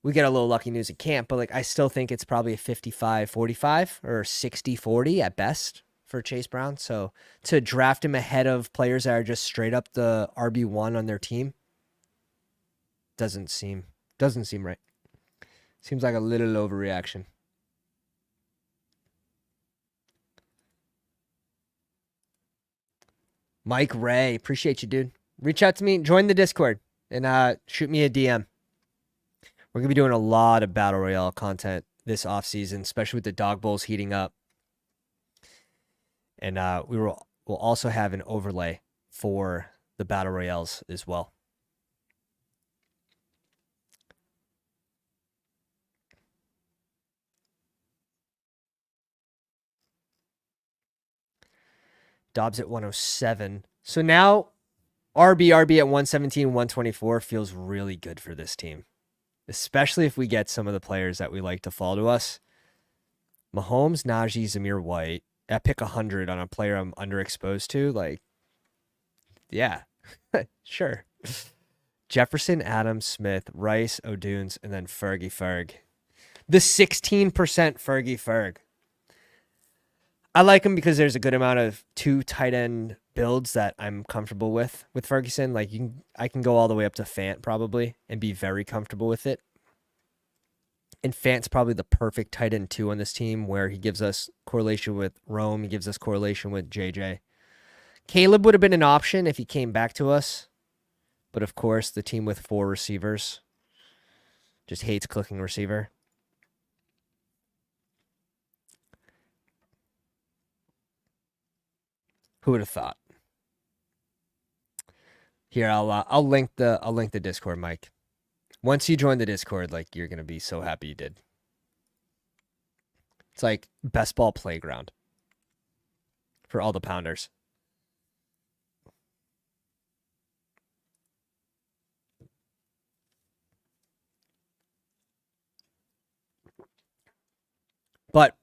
We get a little lucky news in camp, but, like, I still think it's probably a 55-45 or 60-40 at best for Chase Brown. So to draft him ahead of players that are just straight up the RB1 on their team doesn't seem right. Seems like a little overreaction. Mike Ray, appreciate you, dude. Reach out to me, join the Discord, and shoot me a DM. We're going to be doing a lot of Battle Royale content this offseason, especially with the Dog Bowls heating up. And we'll also have an overlay for the Battle Royales as well. Dobbs at 107. So now RB at 117, 124 feels really good for this team. Especially if we get some of the players that we like to fall to us. Mahomes, Najee, Zamir White. At pick 100 on a player I'm underexposed to. Like, yeah, sure. Jefferson, Adams, Smith, Rice, O'Dunes, and then Ferg. The 16% Ferg. I like him because there's a good amount of 2 tight end builds that I'm comfortable with Ferguson. Like, I can go all the way up to Fant probably and be very comfortable with it. And Fant's probably the perfect tight end 2 on this team, where he gives us correlation with Rome. He gives us correlation with JJ. Caleb would have been an option if he came back to us. But, of course, the team with 4 receivers just hates clicking receiver. Who would have thought? Here, I'll link the Discord, Mike. Once you join the Discord, like, you're gonna be so happy you did. It's like Bestball playground for all the pounders. But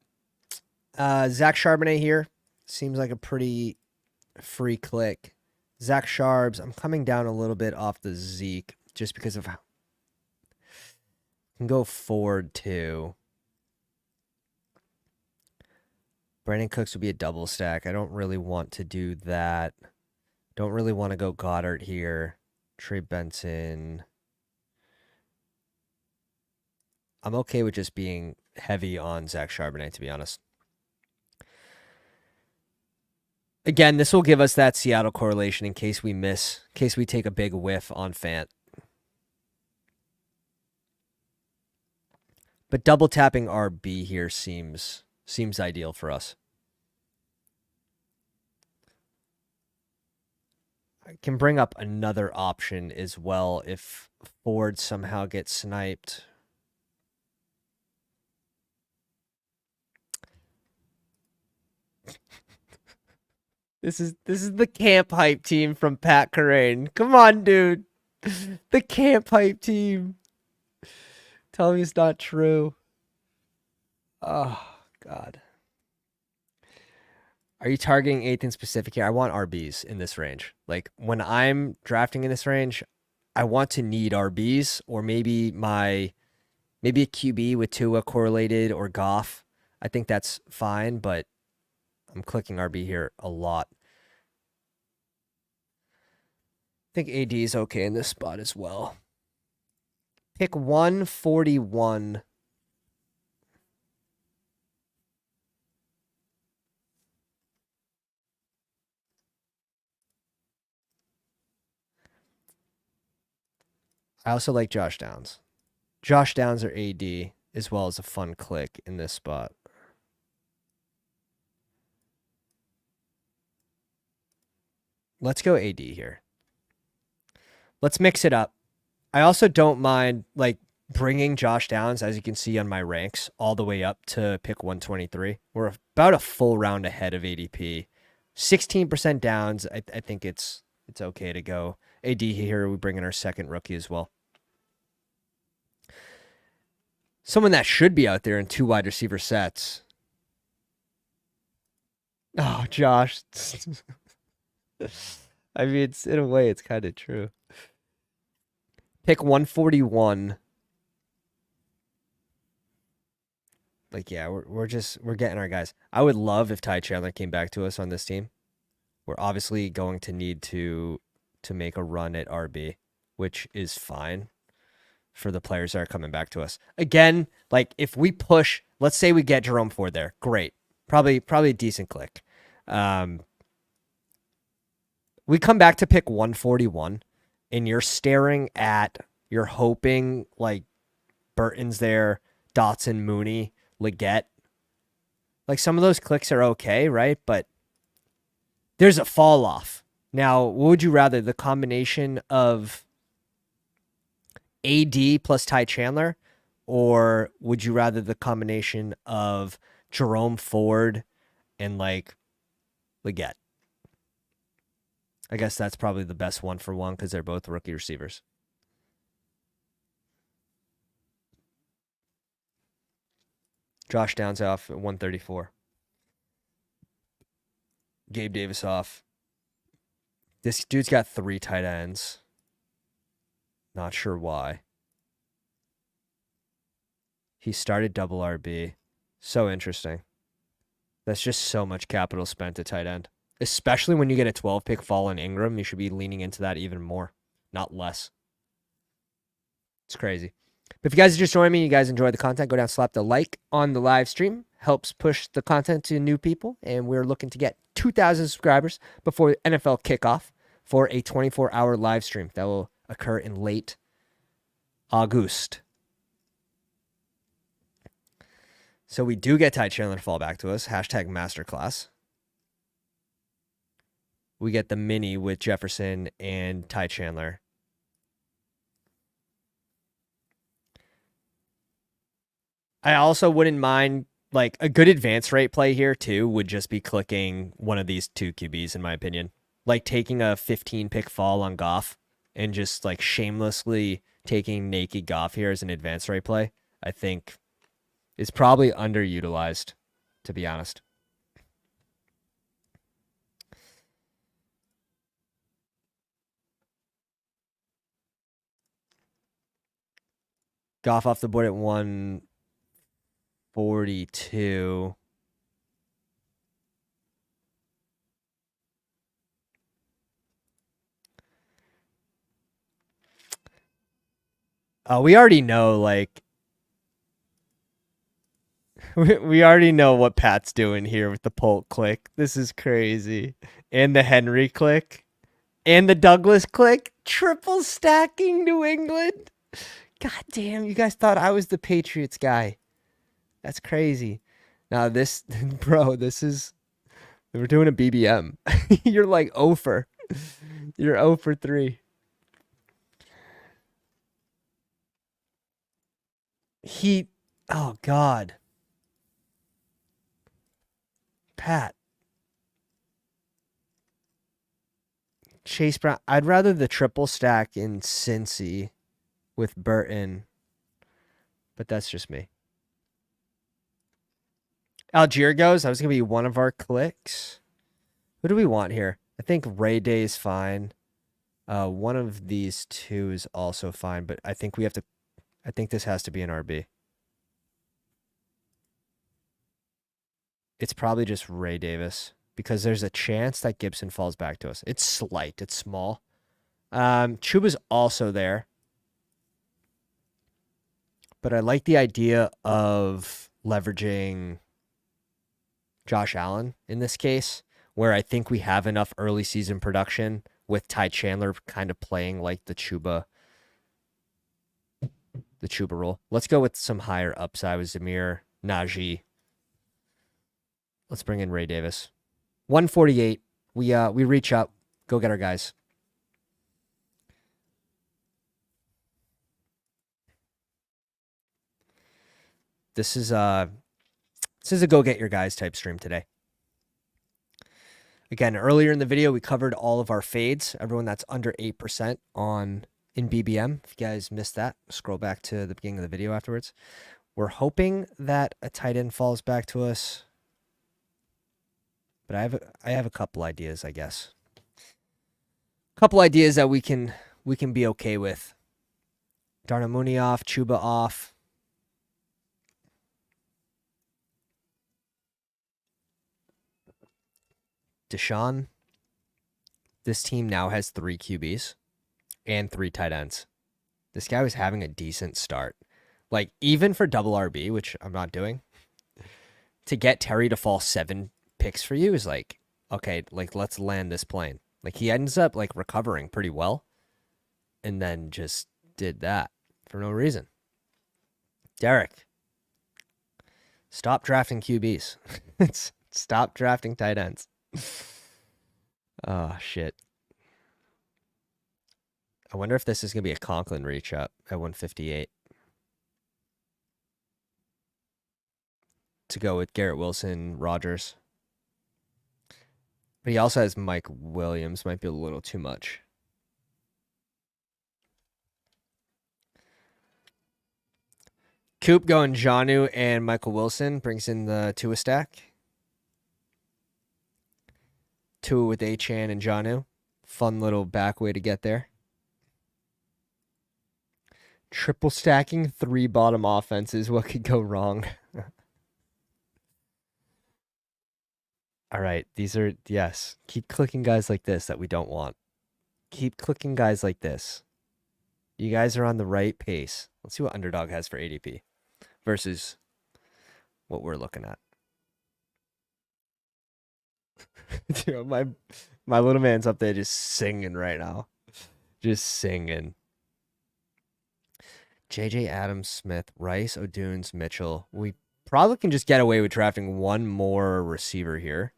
Zach Charbonnet here seems like a pretty free click. Zach Sharbs, I'm coming down a little bit off the Zeke just because of how. Can go forward too. Brandon Cooks would be a double stack. I don't really want to do that. Don't really want to go Goddard here. Trey Benson. I'm okay with just being heavy on Zach Charbonnet, to be honest. Again, this will give us that Seattle correlation in case we take a big whiff on Fant. But double tapping RB here seems ideal for us. I can bring up another option as well if Ford somehow gets sniped. This is the camp hype team from Pat Corain. Come on, dude. The camp hype team. Tell me it's not true. Oh, God. Are you targeting anything specific here? I want RBs in this range. Like, when I'm drafting in this range, I want to need RBs, or maybe a QB with Tua correlated or Goff. I think that's fine, but I'm clicking RB here a lot. I think AD is okay in this spot as well. Pick 141. I also like Josh Downs. Josh Downs or AD, as well as a fun click in this spot. Let's go AD here. Let's mix it up. I also don't mind like bringing Josh Downs, as you can see on my ranks, all the way up to pick 123. We're about a full round ahead of ADP. 16% Downs. I think it's okay to go AD here. We bring in our second rookie as well. Someone that should be out there in 2 wide receiver sets. Oh, Josh. I mean, it's in a way, it's kind of true. Pick 141. Like, yeah, we're getting our guys. I would love if Ty Chandler came back to us on this team. We're obviously going to need to make a run at RB, which is fine for the players that are coming back to us. Again, like if we push, let's say we get Jerome Ford there, great. Probably a decent click. We come back to pick 141 and you're hoping like Burton's there, Dotson, Mooney, Leggett. Like some of those clicks are okay, right? But there's a fall off. Now, what would you rather? The combination of AD plus Ty Chandler, or would you rather the combination of Jerome Ford and like Leggett? I guess that's probably the best one for one because they're both rookie receivers. Josh Downs off at 134. Gabe Davis off. This dude's got 3 tight ends. Not sure why. He started double RB. So interesting. That's just so much capital spent at tight end. Especially when you get a 12 pick fall in Ingram, you should be leaning into that even more, not less. It's crazy. But if you guys are just joining me, you guys enjoy the content, go down, slap the like on the live stream. Helps push the content to new people. And we're looking to get 2,000 subscribers before NFL kickoff for a 24-hour live stream that will occur in late August. So we do get Ty Chandler to fall back to us. Hashtag masterclass. We get the mini with Jefferson and Ty Chandler. I also wouldn't mind, like, a good advance rate play here, too, would just be clicking one of these 2 QBs, in my opinion. Like, taking a 15-pick fall on Goff and just, like, shamelessly taking naked Goff here as an advance rate play, I think is probably underutilized, to be honest. Goff off the board at 142. We already know, like, we already know what Pat's doing here with the Polk click. This is crazy. And the Henry click. And the Douglas click. Triple stacking New England. God damn, you guys thought I was the Patriots guy. That's crazy. Now this, bro, this is, we're doing a BBM. You're like 0 for. You're 0 for 3. Oh God. Pat. Chase Brown. I'd rather the triple stack in Cincy with Burton, but that's just me. Algier goes. That was going to be one of our clicks. Who do we want here? I think Ray Day is fine. One of these 2 is also fine, but I think this has to be an RB. It's probably just Ray Davis because there's a chance that Gibson falls back to us. It's slight. It's small. Chuba's also there. But I like the idea of leveraging Josh Allen in this case, where I think we have enough early season production with Ty Chandler kind of playing like the Chuba the Chuba rule. Let's go with some higher upside with Zamir, Najee. Let's bring in Ray Davis. 148. We reach up. Go get our guys. This is a go get your guys type stream today. Again, earlier in the video, we covered all of our fades. Everyone that's under 8% in BBM. If you guys missed that, scroll back to the beginning of the video afterwards. We're hoping that a tight end falls back to us. But I have a couple ideas, I guess. A couple ideas that we can be okay with. Darnell Mooney off, Chuba off. Deshaun. This team now has 3 QBs and 3 tight ends. This guy was having a decent start. Like, even for double RB, which I'm not doing, to get Terry to fall 7 picks for you is like, okay, like, let's land this plane. Like, he ends up, like, recovering pretty well and then just did that for no reason. Derek, stop drafting QBs. Stop drafting tight ends. Oh, shit. I wonder if this is going to be a Conklin reach up at 158. To go with Garrett Wilson, Rodgers. But he also has Mike Williams. Might be a little too much. Coop going Jonnu and Michael Wilson. Brings in the Tua stack. Tua with Achane and Jonnu. Fun little back way to get there. Triple stacking 3 bottom offenses. What could go wrong? All right. These are, yes. Keep clicking guys like this that we don't want. Keep clicking guys like this. You guys are on the right pace. Let's see what Underdog has for ADP versus what we're looking at. Dude, my little man's up there just singing right now. Just singing. JJ Adams, Smith, Rice, O'Dunes, Mitchell. We probably can just get away with drafting one more receiver here.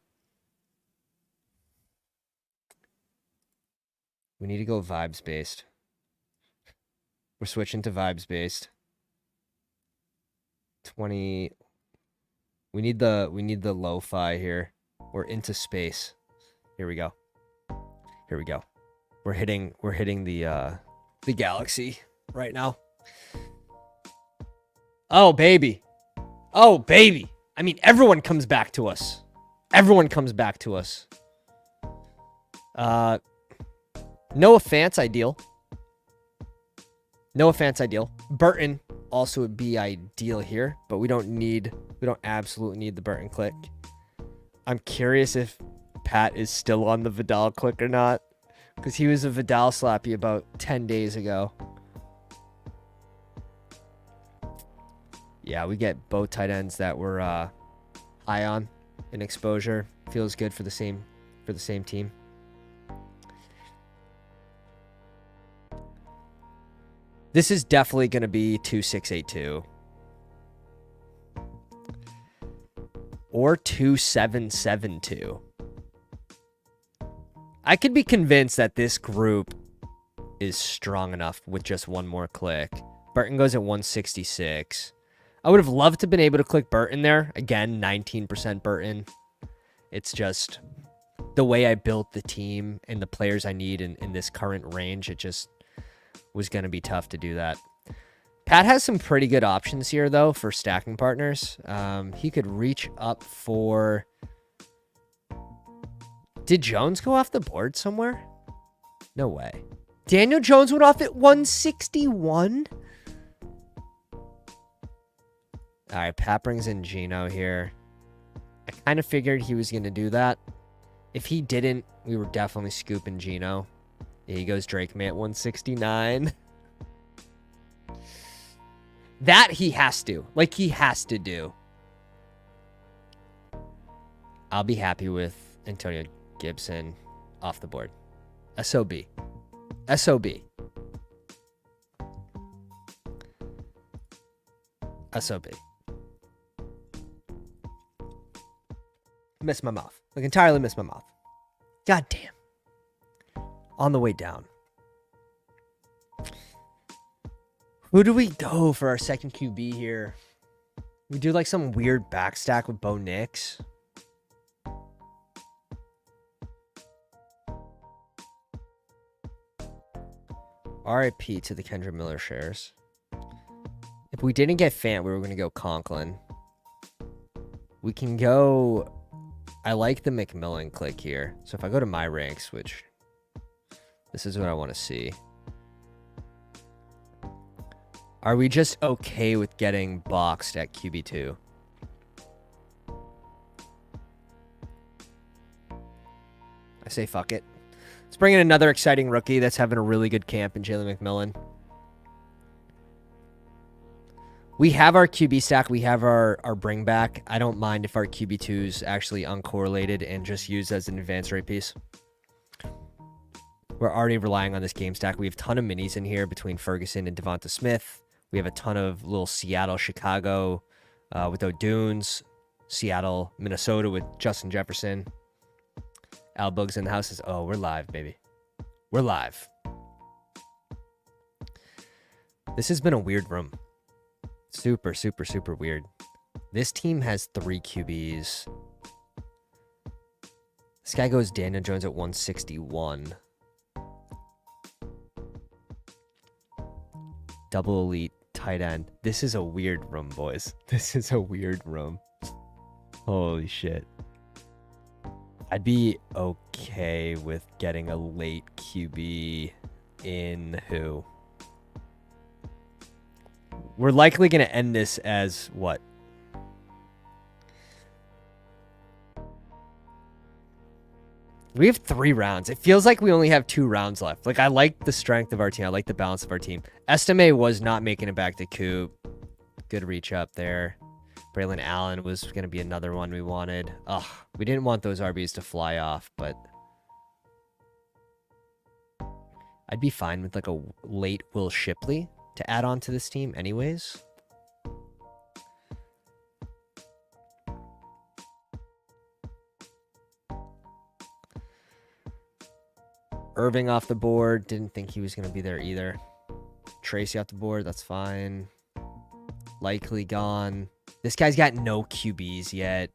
We need to go vibes based. We're switching to vibes based. 20. We need the lo-fi here. We're into space. Here we go. Here we go. We're hitting the galaxy right now. Oh baby. Oh baby. I mean, everyone comes back to us. Everyone comes back to us. Noah Fant's ideal. Noah Fant's ideal. Burton also would be ideal here, but we don't absolutely need the Burton click. I'm curious if Pat is still on the Vidal click or not, because he was a Vidal slappy about 10 days ago. Yeah, we get both tight ends that we're high on in exposure. Feels good for the same team. This is definitely going to be 2682 or 2772. I could be convinced that this group is strong enough with just one more click. Burton goes at 166. I would have loved to have been able to click Burton there. Again, 19% Burton. It's just the way I built the team and the players I need in this current range. It just was going to be tough to do that. Pat has some pretty good options here, though, for stacking partners. He could reach up for... Did Jones go off the board somewhere? No way. Daniel Jones went off at 161? All right, Pat brings in Geno here. I kind of figured he was going to do that. If he didn't, we were definitely scooping Geno. Here he goes Drake May at 169. That he has to. Like, he has to do. I'll be happy with Antonio Gibson off the board. SOB. SOB. SOB. Missed my mouth. Like, entirely missed my mouth. God damn. On the way down. Who do we go for our second QB here? We do like some weird backstack with Bo Nix. RIP to the Kendra Miller shares. If we didn't get Fant, we were going to go Conklin. We can go... I like the McMillan click here. So if I go to my ranks, which... This is what I want to see. Are we just okay with getting boxed at QB2? I say fuck it. Let's bring in another exciting rookie that's having a really good camp in Jalen McMillan. We have our QB stack. We have our bring back. I don't mind if our QB2 is actually uncorrelated and just used as an advanced rate piece. We're already relying on this game stack. We have a ton of minis in here between Ferguson and Devonta Smith. We have a ton of little Seattle, Chicago with O'Dunes. Seattle, Minnesota with Justin Jefferson. Al Bugs in the house says, oh, we're live, baby. We're live. This has been a weird room. Super, super, super weird. This team has 3 QBs. This guy goes Daniel Jones at 161. Double elite tight end. This is a weird room, boys. This is a weird room. Holy shit. I'd be okay with getting a late QB in who? We're likely going to end this as what? We have 3 rounds. It feels like we only have 2 rounds left. Like, I like the strength of our team. I like the balance of our team. Estime was not making it back to Coop. Good reach up there. Braylon Allen was going to be another one we wanted. Ugh, we didn't want those RBs to fly off, but I'd be fine with like a late Will Shipley to add on to this team anyways. Irving off the board. Didn't think he was going to be there either. Tracy off the board. That's fine. Likely gone. This guy's got no QBs yet.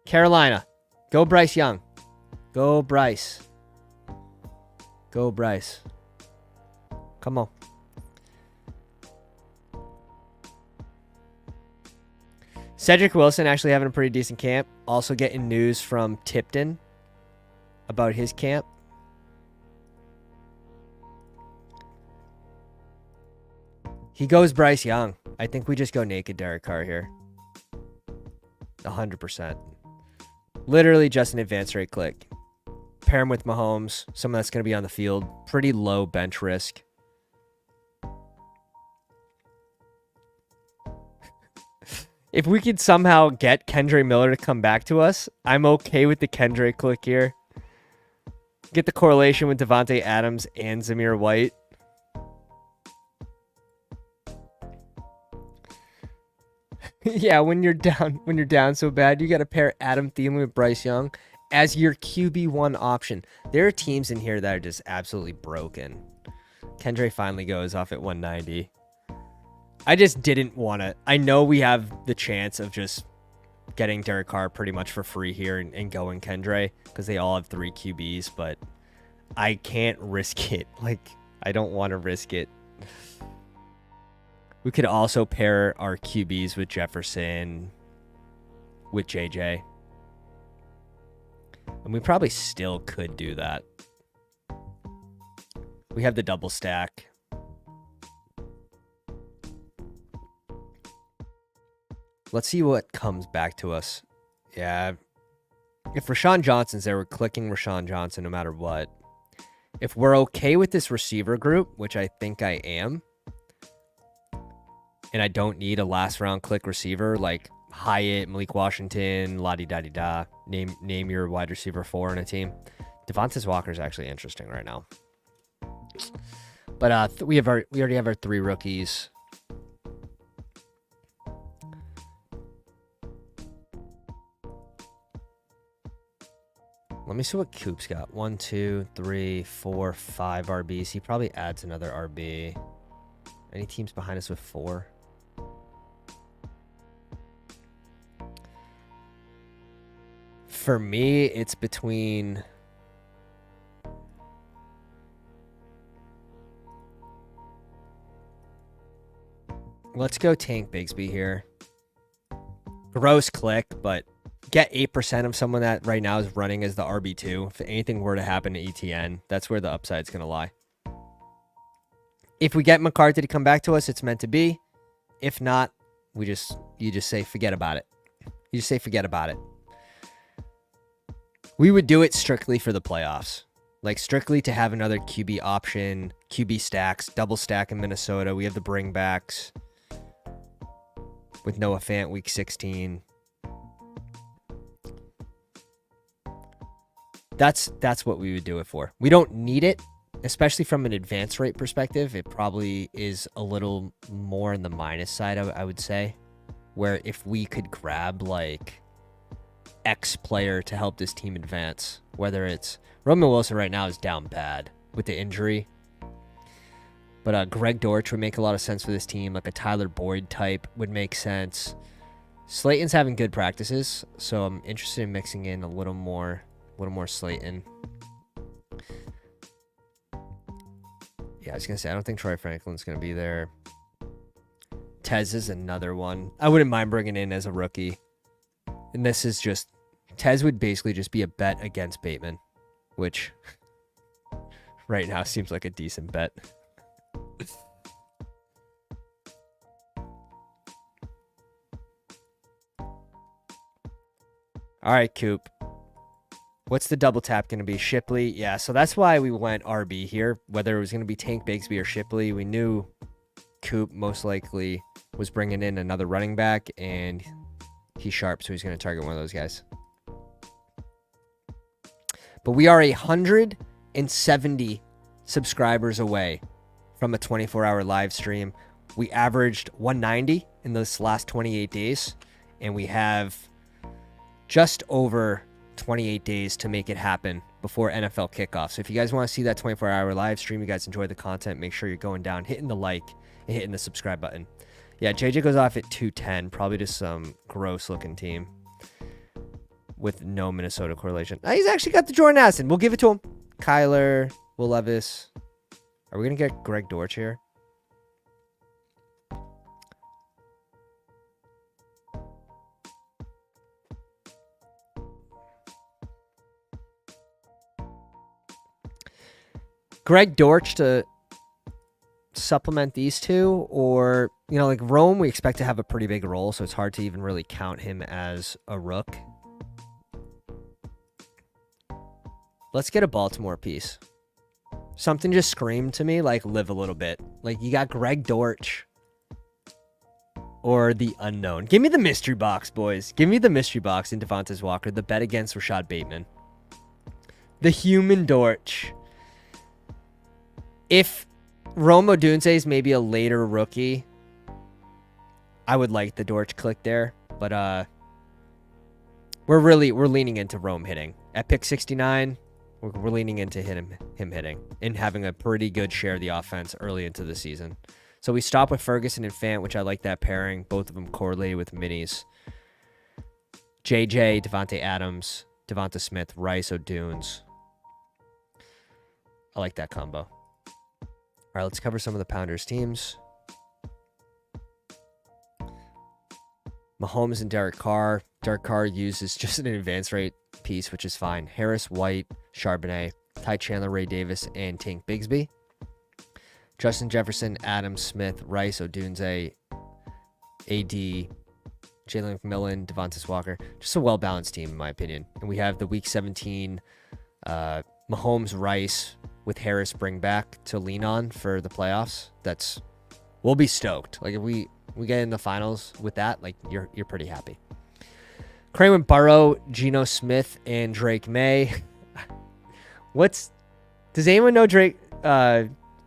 Carolina. Go Bryce Young. Go Bryce. Go Bryce. Come on. Cedric Wilson actually having a pretty decent camp. Also getting news from Tipton about his camp. He goes Bryce Young. I think we just go naked Derek Carr here. 100%. Literally just an advanced rate click. Pair him with Mahomes. Someone that's going to be on the field. Pretty low bench risk. If we could somehow get Kendre Miller to come back to us, I'm okay with the Kendre click here. Get the correlation with Devontae Adams and Zamir White. Yeah, when you're down so bad, you got to pair Adam Thielen with Bryce Young as your QB1 option. There are teams in here that are just absolutely broken. Kendre finally goes off at 190. I just didn't want to. I know we have the chance of just getting Derek Carr pretty much for free here and going Kendre because they all have 3 QBs, but I can't risk it. Like, I don't want to risk it. We could also pair our QBs with Jefferson, with JJ. And we probably still could do that. We have the double stack. Let's see what comes back to us. Yeah. If Rashawn Johnson's there, we're clicking Rashawn Johnson no matter what. If we're okay with this receiver group, which I think I am, and I don't need a last round click receiver like Hyatt, Malik Washington, la-di-da-di-da. Name your wide receiver 4 in a team. Devontae Walker is actually interesting right now. But we already have our 3 rookies. Let me see what Coop's got. 1, 2, 3, 4, 5 RBs. He probably adds another RB. Any teams behind us with 4? For me, it's between... Let's go Tank Bigsby here. Gross click, but get 8% of someone that right now is running as the RB2. If anything were to happen to ETN, that's where the upside's going to lie. If we get McCarthy to come back to us, it's meant to be. If not, you just say forget about it. You just say forget about it. We would do it strictly for the playoffs. Like strictly to have another QB option, QB stacks, double stack in Minnesota. We have the bringbacks with Noah Fant week 16. That's what we would do it for. We don't need it, especially from an advance rate perspective. It probably is a little more on the minus side, I would say, where if we could grab like X player to help this team advance, whether it's Roman Wilson right now is down bad with the injury, but Greg Dortch would make a lot of sense for this team. Like a Tyler Boyd type would make sense. Slayton's having good practices, so I'm interested in mixing in a little more Slayton. Yeah, I was gonna say I don't think Troy Franklin's gonna be there. Tez is another one I wouldn't mind bringing in as a rookie. And this is just, Tez would basically just be a bet against Bateman, which right now seems like a decent bet. All right, Coop. What's the double tap going to be? Shipley? Yeah, so that's why we went RB here. Whether it was going to be Tank Bigsby or Shipley, we knew Coop most likely was bringing in another running back, and he's sharp, so he's going to target one of those guys. But we are 170 subscribers away from a 24-hour live stream. We averaged 190 in this last 28 days, and we have just over 28 days to make it happen before NFL kickoff. So if you guys want to see that 24-hour live stream, you guys enjoy the content, make sure you're going down, hitting the like, and hitting the subscribe button. Yeah, JJ goes off at 210, probably just some gross-looking team with no Minnesota correlation. He's actually got the Jordan Addison. We'll give it to him. Kyler, Will Levis. Are we going to get Greg Dortch here? Greg Dortch to supplement these two, or, you know, like Rome, we expect to have a pretty big role, so it's hard to even really count him as a rook. Let's get a Baltimore piece. Something just screamed to me like live a little bit. Like you got Greg Dortch or the unknown. Give me the mystery box, boys. Give me the mystery box in Devontae Walker, the bet against Rashad Bateman. The human Dortch. If Rome Odunze is maybe a later rookie, I would like the Dortch click there, but we're leaning into Rome hitting at pick 69. We're leaning into him hitting and having a pretty good share of the offense early into the season. So we stop with Ferguson and Fant, which I like that pairing. Both of them correlated with minis. JJ, Devontae Adams, Devonta Smith, Rice, O'Dunes. I like that combo. All right, let's cover some of the Pounders teams. Mahomes and Derek Carr. Derek Carr uses just an advance rate piece, which is fine. Harris, White, Charbonnet, Ty Chandler, Ray Davis, and Tank Bigsby. Justin Jefferson, Adams, Smith, Rice, Odunze, AD, Jalen McMillan, Devontae Walker. Just a well-balanced team, in my opinion. And we have the Week 17 Mahomes, Rice, with Harris bring back to lean on for the playoffs. We'll be stoked. Like if we get in the finals with that, like you're pretty happy. Kramer Burrow, Geno Smith, and Drake May. Does anyone know Drake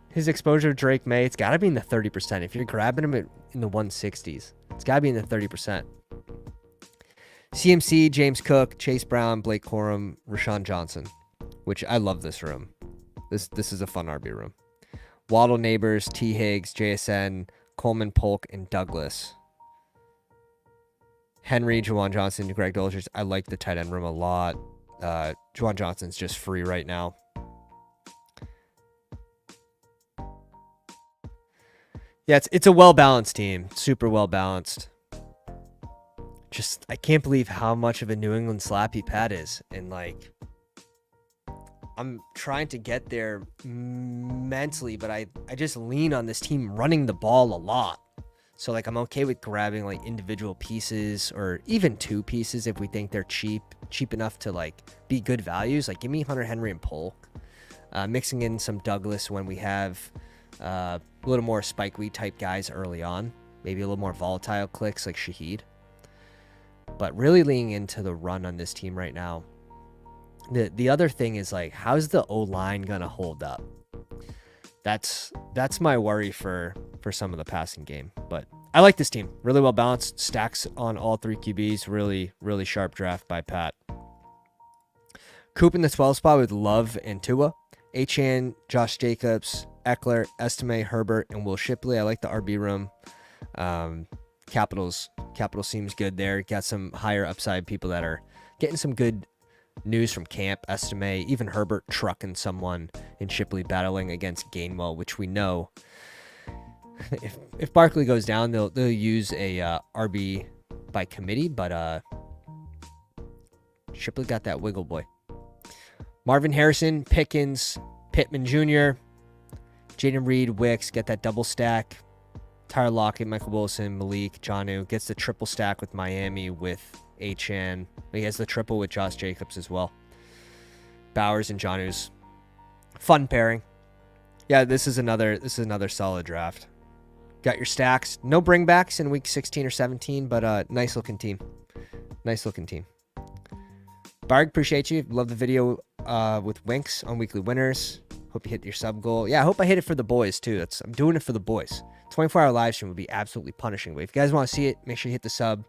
his his exposure to Drake May, it's got to be in the 30%. If you're grabbing him in the 160s, it's got to be in the 30%. CMC, James Cook, Chase Brown, Blake Corum, Rashawn Johnson, which I love this room. This is a fun RB room. Waddle, Neighbors, T. Higgs, JSN, Coleman, Polk, and Douglas. Henry, Juwan Johnson, Greg Dulcich. I like the tight end room a lot. Juwan Johnson's just free right now. Yeah, it's a well-balanced team. Super well-balanced. Just, I can't believe how much of a New England slappy Pat is. And, like, I'm trying to get there mentally, but I just lean on this team running the ball a lot. So, like, I'm okay with grabbing, like, individual pieces or even 2 pieces if we think they're cheap enough to, like, be good values. Like, give me Hunter Henry and Polk. Mixing in some Douglas when we have a little more spike weed type guys early on. Maybe a little more volatile clicks like Shaheed. But really leaning into the run on this team right now. The other thing is, like, how's the O-line going to hold up? That's my worry for some of the passing game. But I like this team. Really well balanced. Stacks on all 3 QBs. Really, really sharp draft by Pat. Coop in the 12 spot with Love and Tua. Achane, Josh Jacobs, Eckler, Estime, Herbert, and Will Shipley. I like the RB room. Capital seems good there. Got some higher upside people that are getting some good news from camp. Estime, even Herbert trucking someone, and Shipley battling against Gainwell, which we know if Barkley goes down, they'll use a RB by committee, but Shipley got that wiggle boy. Marvin Harrison, Pickens, Pittman Jr., Jaden Reed, Wicks, get that double stack. Tyler Lockett, Michael Wilson, Malik, Jonnu gets the triple stack with Miami with Achane. He has the triple with Josh Jacobs as well. Bowers and Jonnu's fun pairing. Yeah, this is another solid draft. Got your stacks. No bringbacks in week 16 or 17, but nice looking team. Nice looking team. Barg, appreciate you. Love the video with Winks on weekly winners. Hope you hit your sub goal. Yeah, I hope I hit it for the boys too. I'm doing it for the boys. 24-hour live stream would be absolutely punishing. But if you guys want to see it, make sure you hit the sub.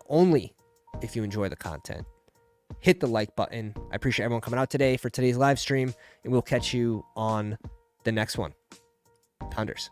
Only if you enjoy the content. Hit the like button. I appreciate everyone coming out today for today's live stream, and we'll catch you on the next one. Pounders.